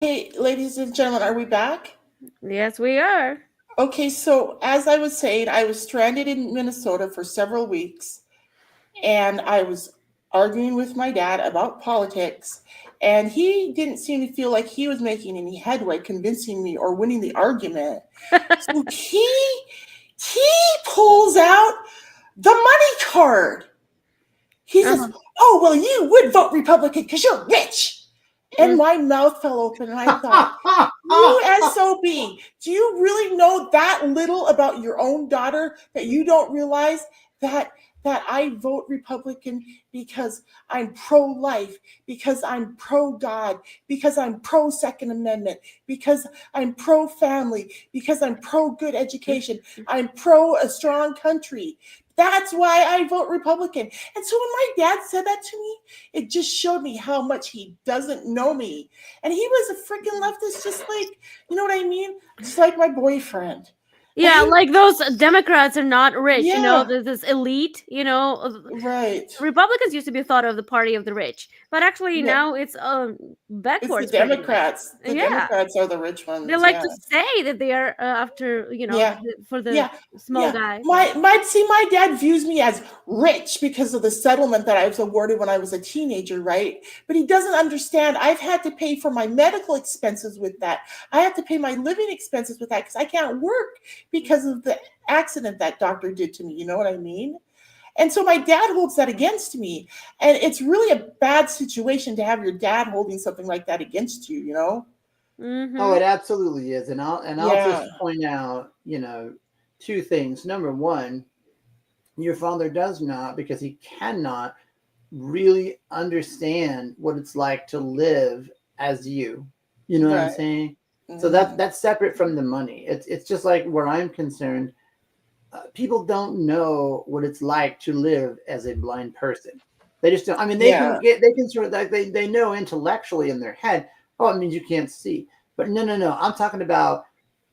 Hey, ladies and gentlemen, are we back? Yes, we are. Okay, so as I was saying, I was stranded in Minnesota for several weeks, and I was arguing with my dad about politics, and he didn't seem to feel like he was making any headway convincing me or winning the argument. So he pulls out the money card. He says, "Oh, well, you would vote Republican because you're rich." And my mouth fell open, and I thought, you SOB, do you really know that little about your own daughter that you don't realize that that I vote Republican because I'm pro-life, because I'm pro-God, because I'm pro-Second Amendment, because I'm pro-family, because I'm pro-good education, I'm pro a strong country. That's why I vote Republican. And so when my dad said that to me, it just showed me how much he doesn't know me. And he was a freaking leftist, just like, you know what I mean? Just like my boyfriend. Yeah, like those Democrats are not rich, you know, Yeah. there's this elite, you know. Right. Republicans used to be thought of the party of the rich, but actually Yeah. now it's It's the backwards pretty much. Democrats. The Yeah. Democrats are the rich ones. They like Yeah. to say that they are after, you know, Yeah. for the Yeah. small Yeah. guys. My dad views me as rich because of the settlement that I was awarded when I was a teenager, right? But he doesn't understand I've had to pay for my medical expenses with that. I have to pay my living expenses with that because I can't work because of the accident that doctor did to me. You know what I mean? And so my dad holds that against me. And it's really a bad situation to have your dad holding something like that against you, you know? Oh, it absolutely is. And I'll Yeah. just point out, two things. Number one, your father does not, because he cannot really understand what it's like to live as you. You know what I'm Right. saying? So that's separate from the money. It's just like where I'm concerned. People don't know what it's like to live as a blind person. They just don't. I mean, they can sort of like they know intellectually in their head, oh, it means you can't see. But no. I'm talking about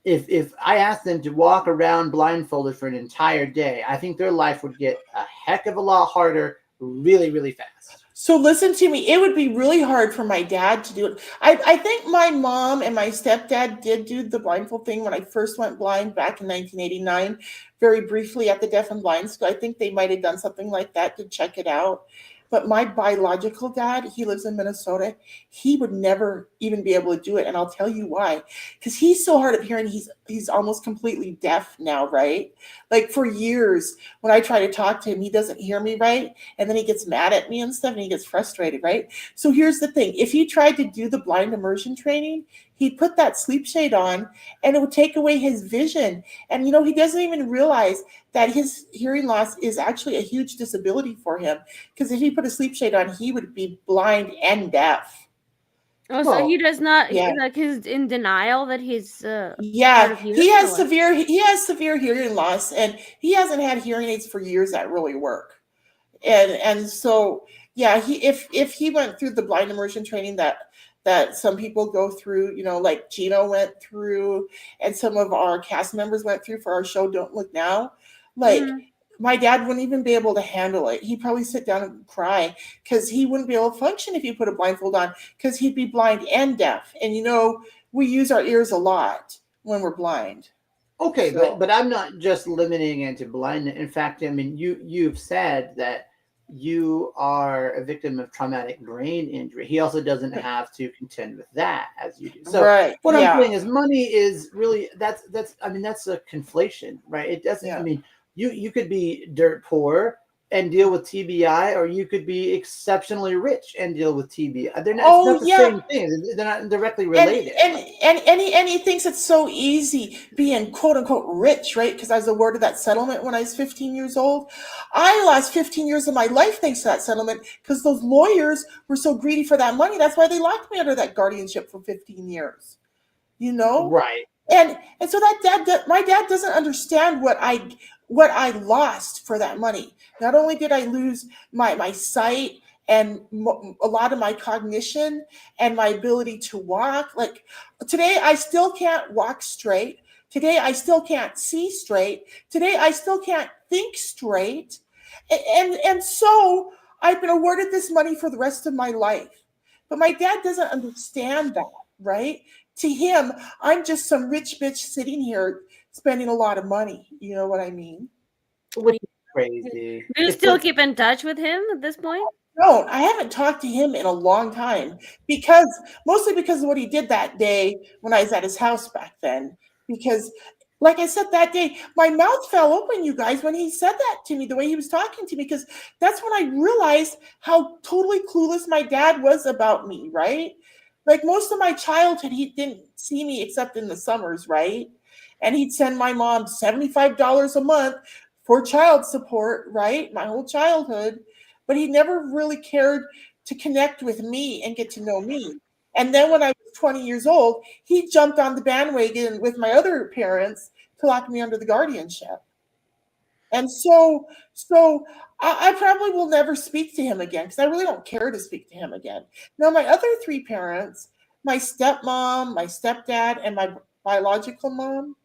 if I asked them to walk around blindfolded for an entire day, I think their life would get a heck of a lot harder really, really fast. So listen to me. It would be really hard for my dad to do it. I think my mom and my stepdad did do the blindfold thing when I first went blind back in 1989, very briefly at the Deaf and Blind School. I think they might have done something like that to check it out. But my biological dad, he lives in Minnesota. He would never even be able to do it, and I'll tell you why. Because he's so hard of hearing. He's almost completely deaf now, right? Like for years, when I try to talk to him, he doesn't hear me right, and then he gets mad at me and stuff, and he gets frustrated, right? So here's the thing: if he tried to do the blind immersion training, he'd put that sleep shade on, and it would take away his vision. And he doesn't even realize that his hearing loss is actually a huge disability for him. Because if he put a sleep shade on, he would be blind and deaf. Oh, so he does not Yeah. like he's in denial that he's hard Yeah, of hearing, he or has what? severe hearing loss, and he hasn't had hearing aids for years that really work. And so yeah, if he went through the blind immersion training that some people go through, like Gino went through, and some of our cast members went through for our show Don't Look Now, like my dad wouldn't even be able to handle it. He'd probably sit down and cry because he wouldn't be able to function if you put a blindfold on, because he'd be blind and deaf. And we use our ears a lot when we're blind. Okay, So- but I'm not just limiting it to blindness. In fact, I mean, you've said that you are a victim of traumatic brain injury. He also doesn't have to contend with that as you do. So Right, what yeah. I'm saying is money is really that's I mean, that's a conflation, right? It doesn't I mean, you could be dirt poor and deal with TBI, or you could be exceptionally rich and deal with TBI. They're not, it's not the same thing. They're not directly related. And he thinks it's so easy being quote unquote rich, right? Because I was awarded that settlement when I was 15 years old. I lost 15 years of my life thanks to that settlement because those lawyers were so greedy for that money. That's why they locked me under that guardianship for 15 years. Right. And so my dad doesn't understand what I lost for that money. Not only did I lose my sight and a lot of my cognition and my ability to walk. Like today, I still can't walk straight. Today, I still can't see straight. Today, I still can't think straight. And so I've been awarded this money for the rest of my life. But my dad doesn't understand that, right? To him, I'm just some rich bitch sitting here spending a lot of money. You know what I mean? Which is crazy. Do you still keep in touch with him at this point? No, I haven't talked to him in a long time mostly because of what he did that day when I was at his house back then. Because, like I said that day, my mouth fell open, you guys, when he said that to me, the way he was talking to me, because that's when I realized how totally clueless my dad was about me, right? Like most of my childhood, he didn't see me except in the summers, right? And he'd send my mom $75 a month for child support, right? My whole childhood, but he never really cared to connect with me and get to know me. And then when I was 20 years old, he jumped on the bandwagon with my other parents to lock me under the guardianship. And so I probably will never speak to him again because I really don't care to speak to him again. Now, my other three parents, my stepmom, my stepdad, and my biological mom,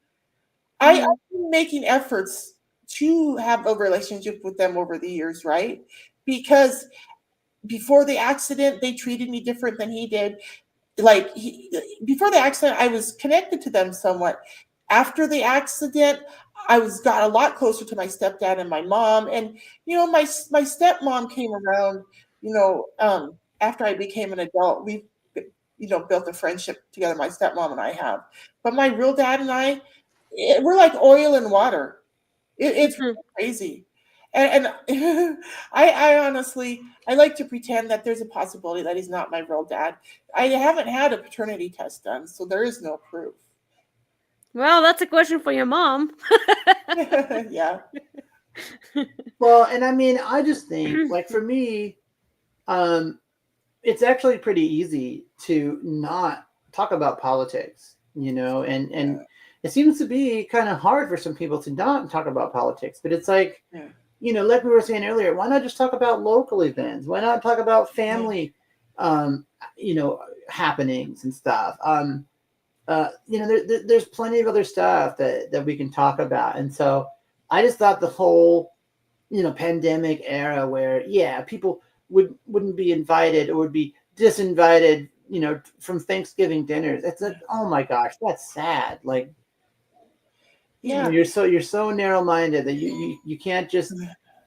I've been making efforts to have a relationship with them over the years, right? Because before the accident, they treated me different than he did. Before the accident, I was connected to them somewhat. After the accident, got a lot closer to my stepdad and my mom. And my stepmom came around. After I became an adult, we built a friendship together. My stepmom and I have, but my real dad and we're like oil and water. It's really crazy. And I honestly, I like to pretend that there's a possibility that he's not my real dad. I haven't had a paternity test done, so there is no proof. Well, that's a question for your mom. Yeah. Well, and I mean, I just think, like, for me, it's actually pretty easy to not talk about politics, and it seems to be kind of hard for some people to not talk about politics. But it's like, like we were saying earlier, why not just talk about local events? Why not talk about family, happenings and stuff? There's plenty of other stuff that we can talk about. And so I just thought the whole, pandemic era where, people wouldn't be invited or would be disinvited, from Thanksgiving dinners. It's like, oh my gosh, that's sad. Like, you're so narrow-minded that you can't just,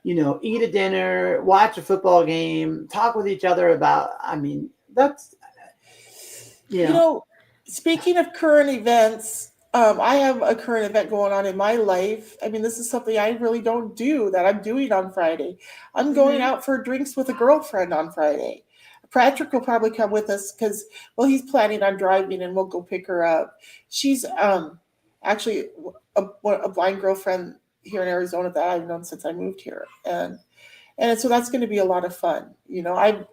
eat a dinner, watch a football game, talk with each other about, I mean, that's, speaking of current events, I have a current event going on in my life. I mean, this is something I really don't do that I'm doing on Friday. I'm going out for drinks with a girlfriend on Friday. Patrick will probably come with us because, well, he's planning on driving and we'll go pick her up. She's actually a blind girlfriend here in Arizona that I've known since I moved here. And so that's going to be a lot of fun. I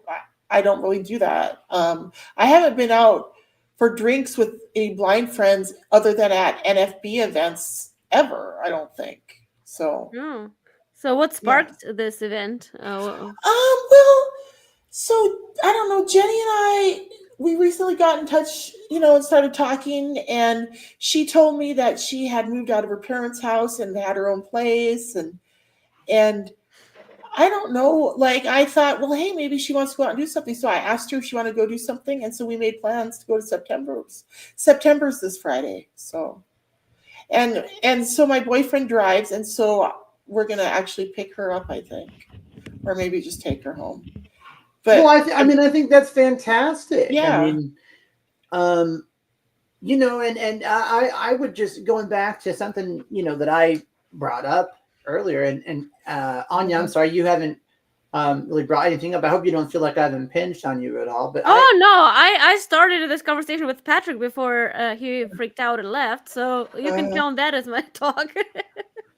don't really do that. I haven't been out for drinks with any blind friends other than at NFB events ever, I don't think. So. Oh. So what sparked this event? Well, so I don't know. Jenny and we recently got in touch, and started talking, and she told me that she had moved out of her parents' house and had her own place, and I don't know, like, I thought, well, hey, maybe she wants to go out and do something. So I asked her if she wanted to go do something. And so we made plans to go to September's this Friday. So, and so my boyfriend drives. And so we're going to actually pick her up, I think, or maybe just take her home. But well, I think that's fantastic. Yeah. I mean, and I would just, going back to something, that I brought up earlier, and Anya, I'm sorry, you haven't really brought anything up. I hope you don't feel like I've impinged on you at all. But I started this conversation with Patrick before he freaked out and left, so you can count that as my talk.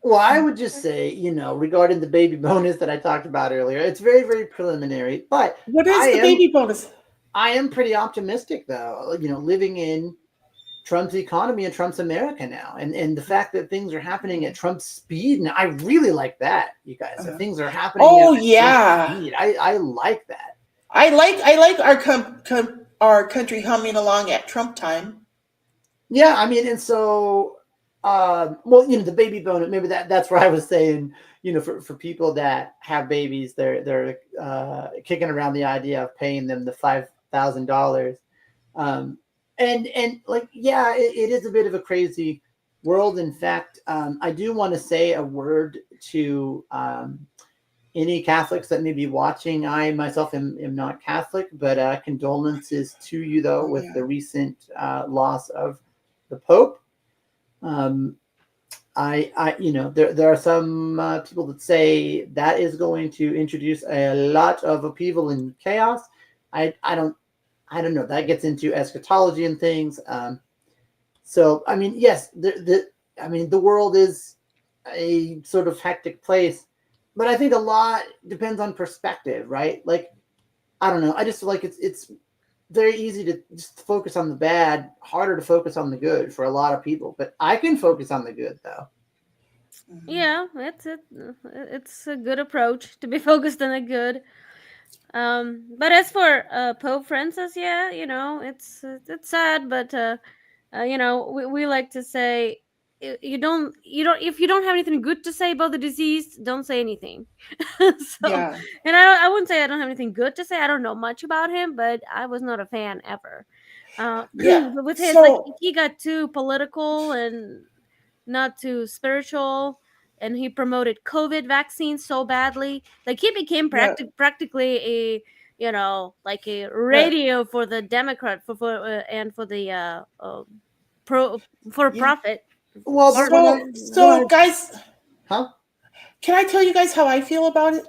Well, I would just say, regarding the baby bonus that I talked about earlier, it's very, very preliminary. But what is the baby bonus? I am pretty optimistic, though. Living in Trump's economy and Trump's America now, and the fact that things are happening at Trump's speed, and I really like that, you guys. That things are happening. Oh, at yeah, speed. I like that. I like our country humming along at Trump time. Yeah, I mean, and so, the baby bonus. Maybe that's where I was saying, for people that have babies, they're kicking around the idea of paying them the $5,000. And like, it is a bit of a crazy world. In fact, I do want to say a word to any Catholics that may be watching. I myself am not Catholic, but condolences to you, though, with the recent loss of the Pope. There are some people that say that is going to introduce a lot of upheaval and chaos. I don't know. That gets into eschatology and things. So, I mean, yes, the world is a sort of hectic place. But I think a lot depends on perspective, right? Like, I don't know. I just feel like it's very easy to just focus on the bad, harder to focus on the good for a lot of people. But I can focus on the good though. Yeah, it's a good approach to be focused on the good. But as for Pope Francis, yeah, it's sad, but we like to say, you don't if you don't have anything good to say about the disease, don't say anything. So, Yeah. and I wouldn't say I don't have anything good to say. I don't know much about him, but I was not a fan ever. Yeah. But with his, like, So he got too political and not too spiritual, and he promoted COVID vaccines so badly. Like, he became yeah. practically a, like a Yeah. radio for the Democrat and for the pro for Yeah. profit Well, but party. So guys, huh? Can I tell you guys how I feel about it?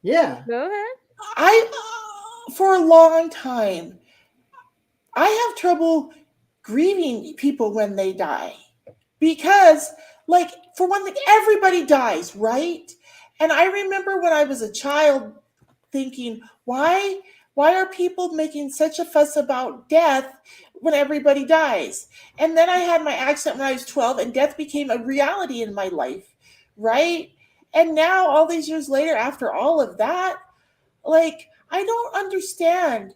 Yeah. Go ahead. For a long time, I have trouble grieving people when they die because, like, for one thing, everybody dies, right? And I remember when I was a child thinking, why are people making such a fuss about death when everybody dies? And then I had my accident when I was 12, and death became a reality in my life, right? And now, all these years later, after all of that, like, I don't understand.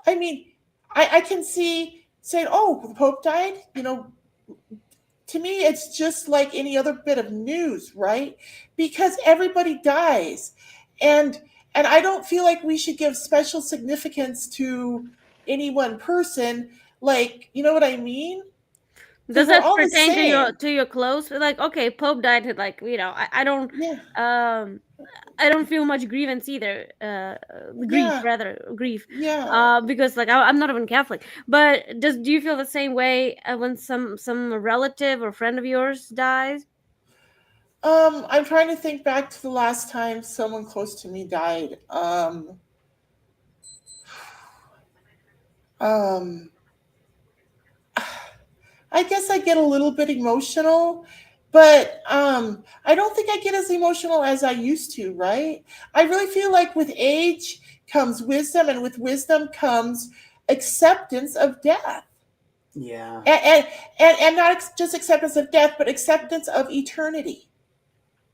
I mean, I can see saying, oh, the Pope died, to me it's just like any other bit of news, right? Because everybody dies. And I don't feel like we should give special significance to any one person. Like, you know what I mean? Because Does we're that all the pertain same. to your clothes? Like, okay, Pope died. Like, I don't Yeah. I don't feel much grievance either. Grief, Yeah. rather, grief. Yeah. Because, like, I'm not even Catholic. But do you feel the same way when some relative or friend of yours dies? I'm trying to think back to the last time someone close to me died. Um, I guess I get a little bit emotional, but I don't think I get as emotional as I used to, right? I really feel like with age comes wisdom, and with wisdom comes acceptance of death. Yeah. And not just acceptance of death, but acceptance of eternity.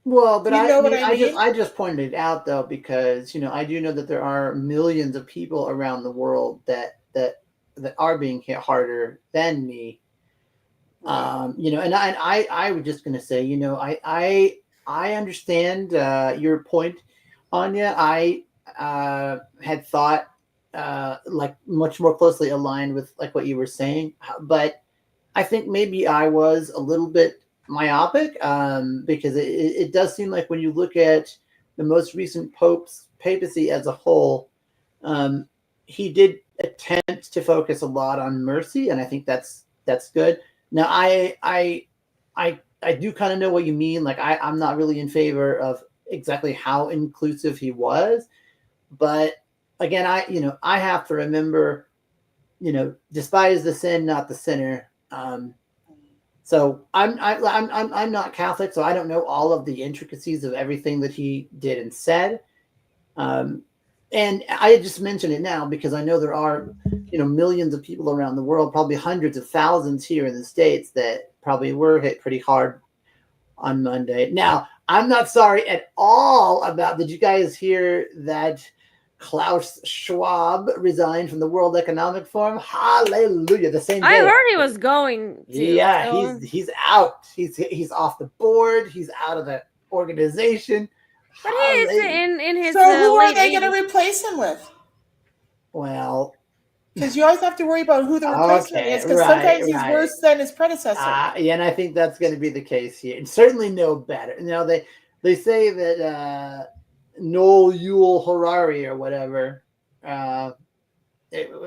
Well, but You I know what mean, I mean? I just pointed it out though because I do know that there are millions of people around the world that are being hit harder than me. And I was just gonna say, I understand your point, Anya. I had thought like much more closely aligned with like what you were saying, but I think maybe I was a little bit myopic because it does seem like when you look at the most recent Pope's papacy as a whole, um, he did attempt to focus a lot on mercy, and I think that's good. Now, I do kind of know what you mean. Like, I'm not really in favor of exactly how inclusive he was, but again, I have to remember, despise the sin, not the sinner. So I'm not Catholic, so I don't know all of the intricacies of everything that he did and said. And I just mention it now because I know there are, millions of people around the world, probably hundreds of thousands here in the States that probably were hit pretty hard on Monday. Now, I'm not sorry at all about, did you guys hear that Klaus Schwab resigned from the World Economic Forum? Hallelujah. The same day. I heard he was going to. Yeah, so- he's out. He's off the board. He's out of the organization. But he is in his So who are late they going 80s. to replace him with? Well, because you always have to worry about who the replacement is, because sometimes he's worse than his predecessor. Yeah, and I think that's going to be the case here. And certainly no better. They say that Noel Yule Harari or whatever,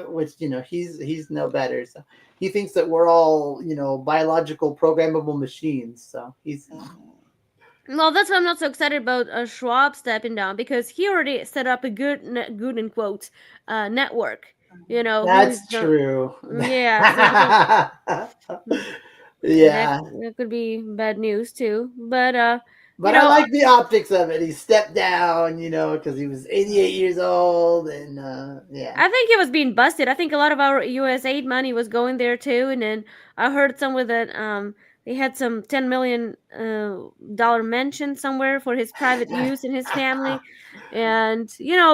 which he's no better. So he thinks that we're all biological programmable machines. So he's. Well, that's why I'm not so excited about Schwab stepping down, because he already set up a good in quotes network. That's true. Yeah. Yeah. That could be bad news too. But But I like the optics of it. He stepped down, because he was 88 years old, and yeah. I think he was being busted. I think a lot of our U.S. aid money was going there too, and then I heard somewhere that they had some $10 million dollar mentioned somewhere for his private use and his family, and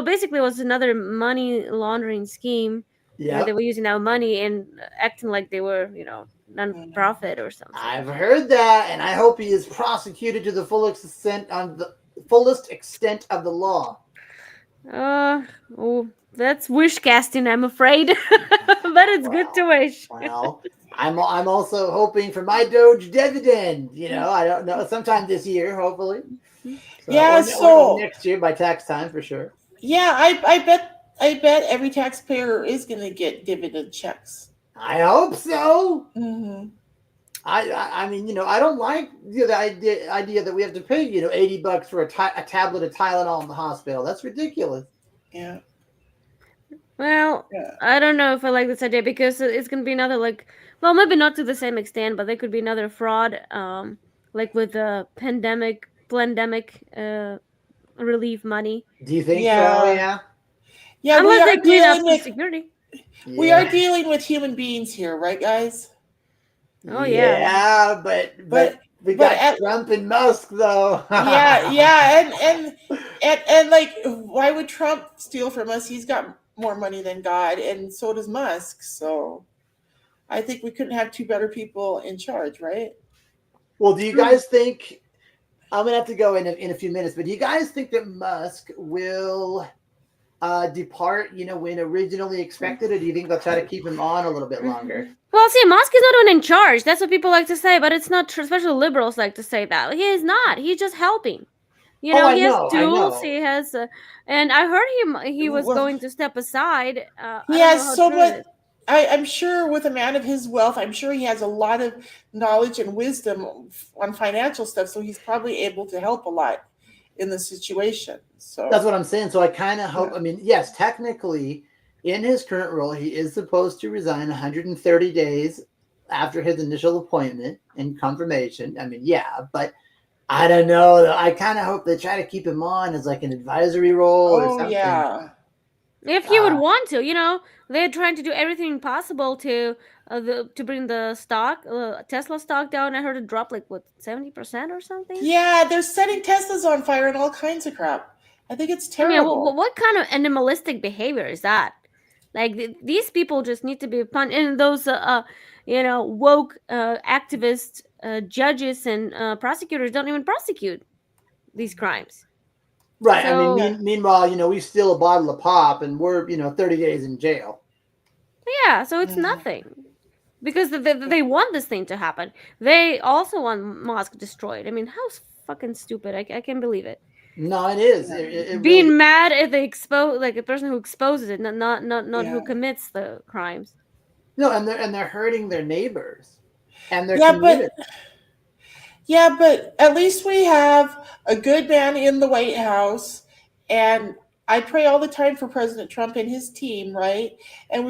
basically it was another money laundering scheme where they Yep. were using our money and acting like they were non-profit or something. I've heard that, and I hope he is prosecuted to the fullest extent of the law. Oh, that's wish casting, I'm afraid, but it's good to wish. Well, I'm also hoping for my Doge dividend. I don't know, sometime this year, hopefully. Or next year by tax time for sure. Yeah, I bet every taxpayer is going to get dividend checks. I hope so. Mm-hmm. I mean, I don't like the idea that we have to pay, $80 for a tablet of Tylenol in the hospital. That's ridiculous. Yeah. Well, I don't know if I like this idea because it's gonna be another maybe not to the same extent, but there could be another fraud, like with the pandemic relief money. Do you think so? Yeah. Yeah, unless they clean up some security. We are dealing with human beings here, right, guys? Oh yeah. Yeah, but we got Trump and Musk though. yeah, and like, why would Trump steal from us? He's got more money than God, and so does Musk. So, I think we couldn't have two better people in charge, right? Well, do you guys think? I'm gonna have to go in a few minutes, but do you guys think that Musk will depart? When originally expected, or do you think they'll try to keep him on a little bit longer? Well, see, Musk is not one in charge. That's what people like to say, but it's not true. Especially liberals like to say that. He is not. He's just helping. He has tools. He has, and I heard he was going to step aside. He has so much. I'm sure with a man of his wealth, I'm sure he has a lot of knowledge and wisdom on financial stuff. So he's probably able to help a lot in the situation. So that's what I'm saying. So I kind of hope. I mean, yes, technically, in his current role, he is supposed to resign 130 days after his initial appointment and confirmation. I mean, yeah, but I don't know. I kind of hope they try to keep him on as like an advisory role or something. Yeah. If he would want to, they're trying to do everything possible to bring the stock, Tesla stock down. I heard it drop 70% or something. Yeah, they're setting Teslas on fire and all kinds of crap. I think it's terrible. I mean, what kind of animalistic behavior is that? Like these people just need to be punished, and those woke activists, judges and prosecutors don't even prosecute these crimes. Right. So, I mean, meanwhile, we steal a bottle of pop and we're 30 days in jail. Yeah, so it's nothing because they want this thing to happen. They also want Musk destroyed. I mean, how fucking stupid! I can't believe it. No, it is. It being really... mad at the a person who exposes it, not who commits the crimes. No, and they're hurting their neighbors and their community. But at least we have a good man in the White House, and I pray all the time for President Trump and his team, right? And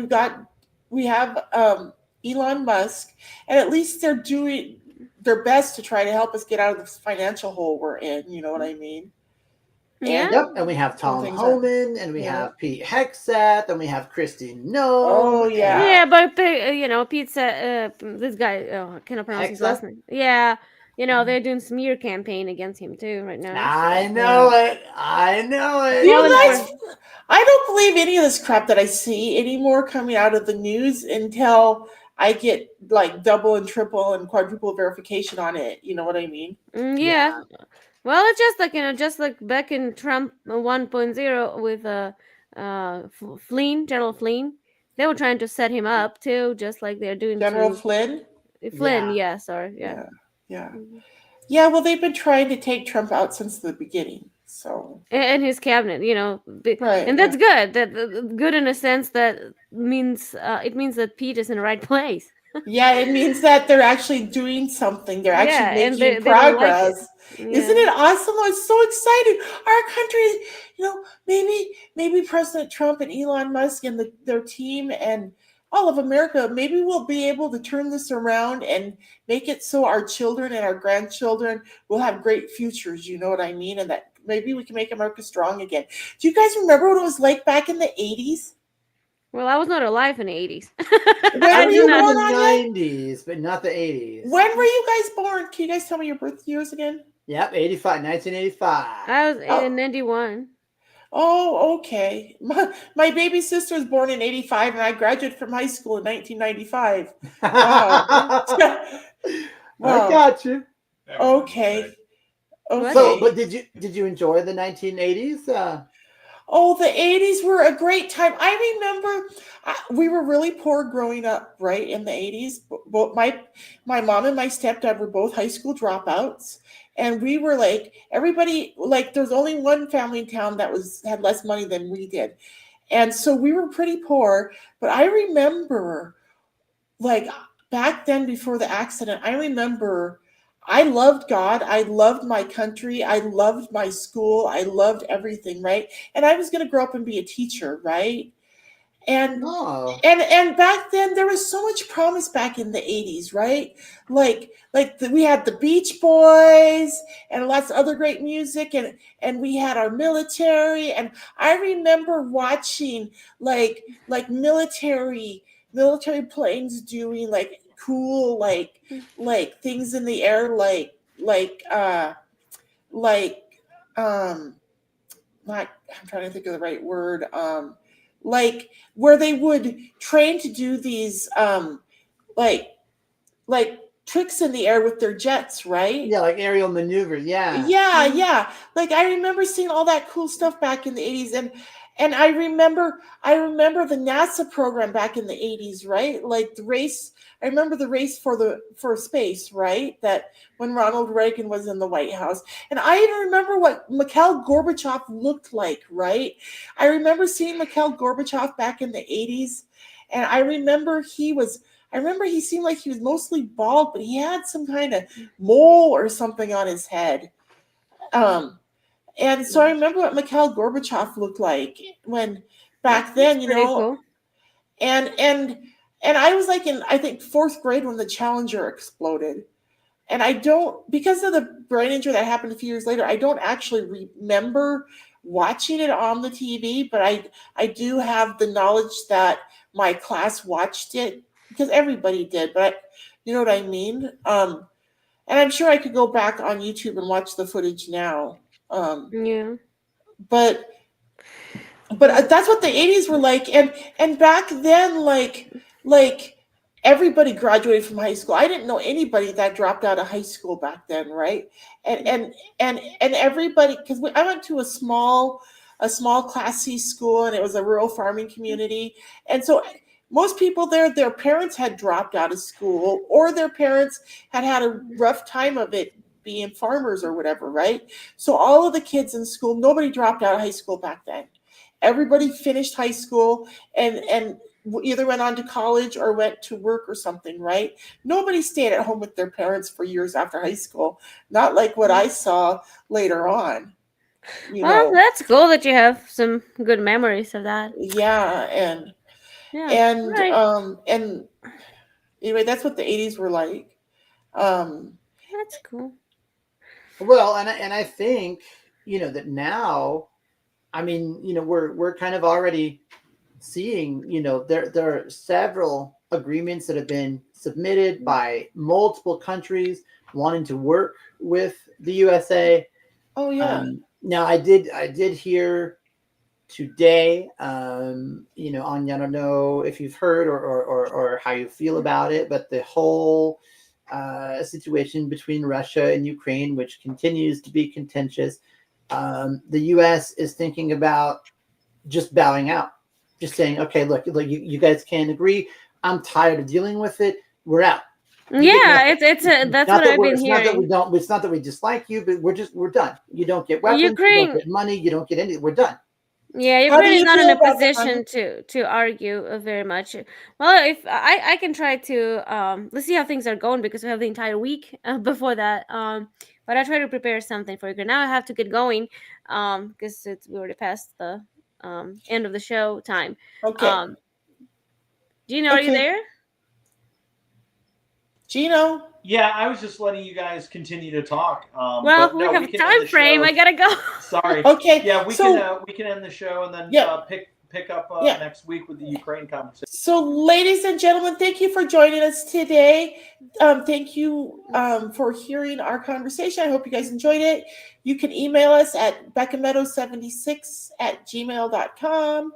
we have Elon Musk, and at least they're doing their best to try to help us get out of this financial hole we're in. You know what I mean? Yeah. Yep. And we have Tom Homan, and we have Pete Hegseth, and we have Christy No. Oh yeah. Yeah, but Pete said this guy. I cannot pronounce his last name. Yeah. They're doing smear campaign against him too right now. I know it. I know it. You guys, I don't believe any of this crap that I see anymore coming out of the news until I get double and triple and quadruple verification on it. You know what I mean? Yeah. Well, it's just like back in Trump 1.0 with General Flynn. They were trying to set him up too, just like they're doing General Flynn. Flynn, yeah, sorry, yeah. Yeah, well, they've been trying to take Trump out since the beginning. So and his cabinet, right, and that's good. That good in a sense that means it means that Pete is in the right place. Yeah, it means that they're actually doing something. They're actually making progress. Isn't it awesome? I'm so excited. Our country, maybe President Trump and Elon Musk and their team and all of America, maybe we'll be able to turn this around and make it so our children and our grandchildren will have great futures. You know what I mean? And that maybe we can make America strong again. Do you guys remember what it was like back in the 80s? Well, I was not alive in the 80s. When I were knew you in born, the Anya? 90s, but not the 80s. When were you guys born? Can you guys tell me your birth years again? Yep, 1985. I was Oh. in 91. Oh, okay. My baby sister was born in 85 and I graduated from high school in 1995. Wow. I got you. Okay. Okay. So, but did you enjoy the 1980s? Oh, the 80s were a great time. I remember we were really poor growing up, right, in the 80s. Both my mom and my stepdad were both high school dropouts. And we were like, everybody, like there's only one family in town that had less money than we did. And so we were pretty poor. But I remember, like back then before the accident, I remember I loved God. I loved my country. I loved my school. I loved everything, right? And I was going to grow up and be a teacher, right? And and back then there was so much promise back in the 80s, right? We had the Beach Boys and lots of other great music, and we had our military, and I remember watching like military planes doing like cool like things in the air not I'm trying to think of the right word like where they would train to do these like tricks in the air with their jets, right? Yeah, like aerial maneuvers. Yeah. Yeah. Like I remember seeing all that cool stuff back in the 80s, and I remember the NASA program back in the 80s, right? Like the race. I remember the race for space, right? That when Ronald Reagan was in the White House. And I even remember what Mikhail Gorbachev looked like, right? I remember seeing Mikhail Gorbachev back in the 80s, and I remember he seemed like he was mostly bald, but he had some kind of mole or something on his head. And so I remember what Mikhail Gorbachev looked like when back then, you know. Cool. And I was like in, I think, 4th grade when the Challenger exploded. And I don't, because of the brain injury that happened a few years later, I don't actually remember watching it on the TV, but I do have the knowledge that my class watched it because everybody did, but you know what I mean? And I'm sure I could go back on YouTube and watch the footage now. Yeah. But that's what the 80s were like, and back then like everybody graduated from high school. I didn't know anybody that dropped out of high school back then, right? And everybody, because I went to a small Class C school, and it was a rural farming community, and so most people there, their parents had dropped out of school, or their parents had a rough time of it being farmers or whatever, right? So all of the kids in school, nobody dropped out of high school back then. Everybody finished high school and either went on to college or went to work or something, right? Nobody stayed at home with their parents for years after high school. Not like what I saw later on. Well, that's cool that you have some good memories of that. Yeah, and anyway, that's what the 80s were like. That's cool. Well, and I think, you know, that now, I mean, you know, we're kind of already seeing, you know, there are several agreements that have been submitted by multiple countries wanting to work with the USA. Oh yeah. Now I did hear today, you know, Anya, I don't know if you've heard or how you feel about it, but the whole situation between Russia and Ukraine, which continues to be contentious, the U.S. is thinking about just bowing out, just saying, okay, look, you guys can't agree. I'm tired of dealing with it. We're out. Yeah, that's what I've been hearing. It's not that we dislike you, but we're done. You don't get weapons. Ukraine, you don't get money. You don't get anything. We're done. Yeah, Ukraine is not in a position to argue very much. Well, if I can try to let's see how things are going because we have the entire week before that. But I try to prepare something for Ukraine. Now I have to get going because we already passed the end of the show time. Okay. Gino, are you Okay. there? Gino? Yeah, I was just letting you guys continue to talk. Well, but we no, have we a can end time the frame. show. I gotta go. Sorry. Okay. Yeah, we can end the show and then Yeah. pick up Yeah. next week with the Ukraine conversation. So, ladies and gentlemen, thank you for joining us today. Thank you for hearing our conversation. I hope you guys enjoyed it. You can email us at beccameadows76@gmail.com.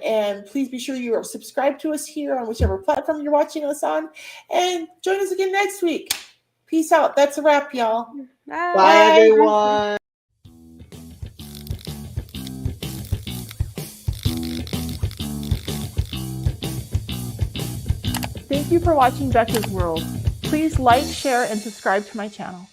And please be sure you are subscribed to us here on whichever platform you're watching us on. And join us again next week. Peace out. That's a wrap, y'all. Bye, everyone. Thank you for watching Becca's World. Please like, share, and subscribe to my channel.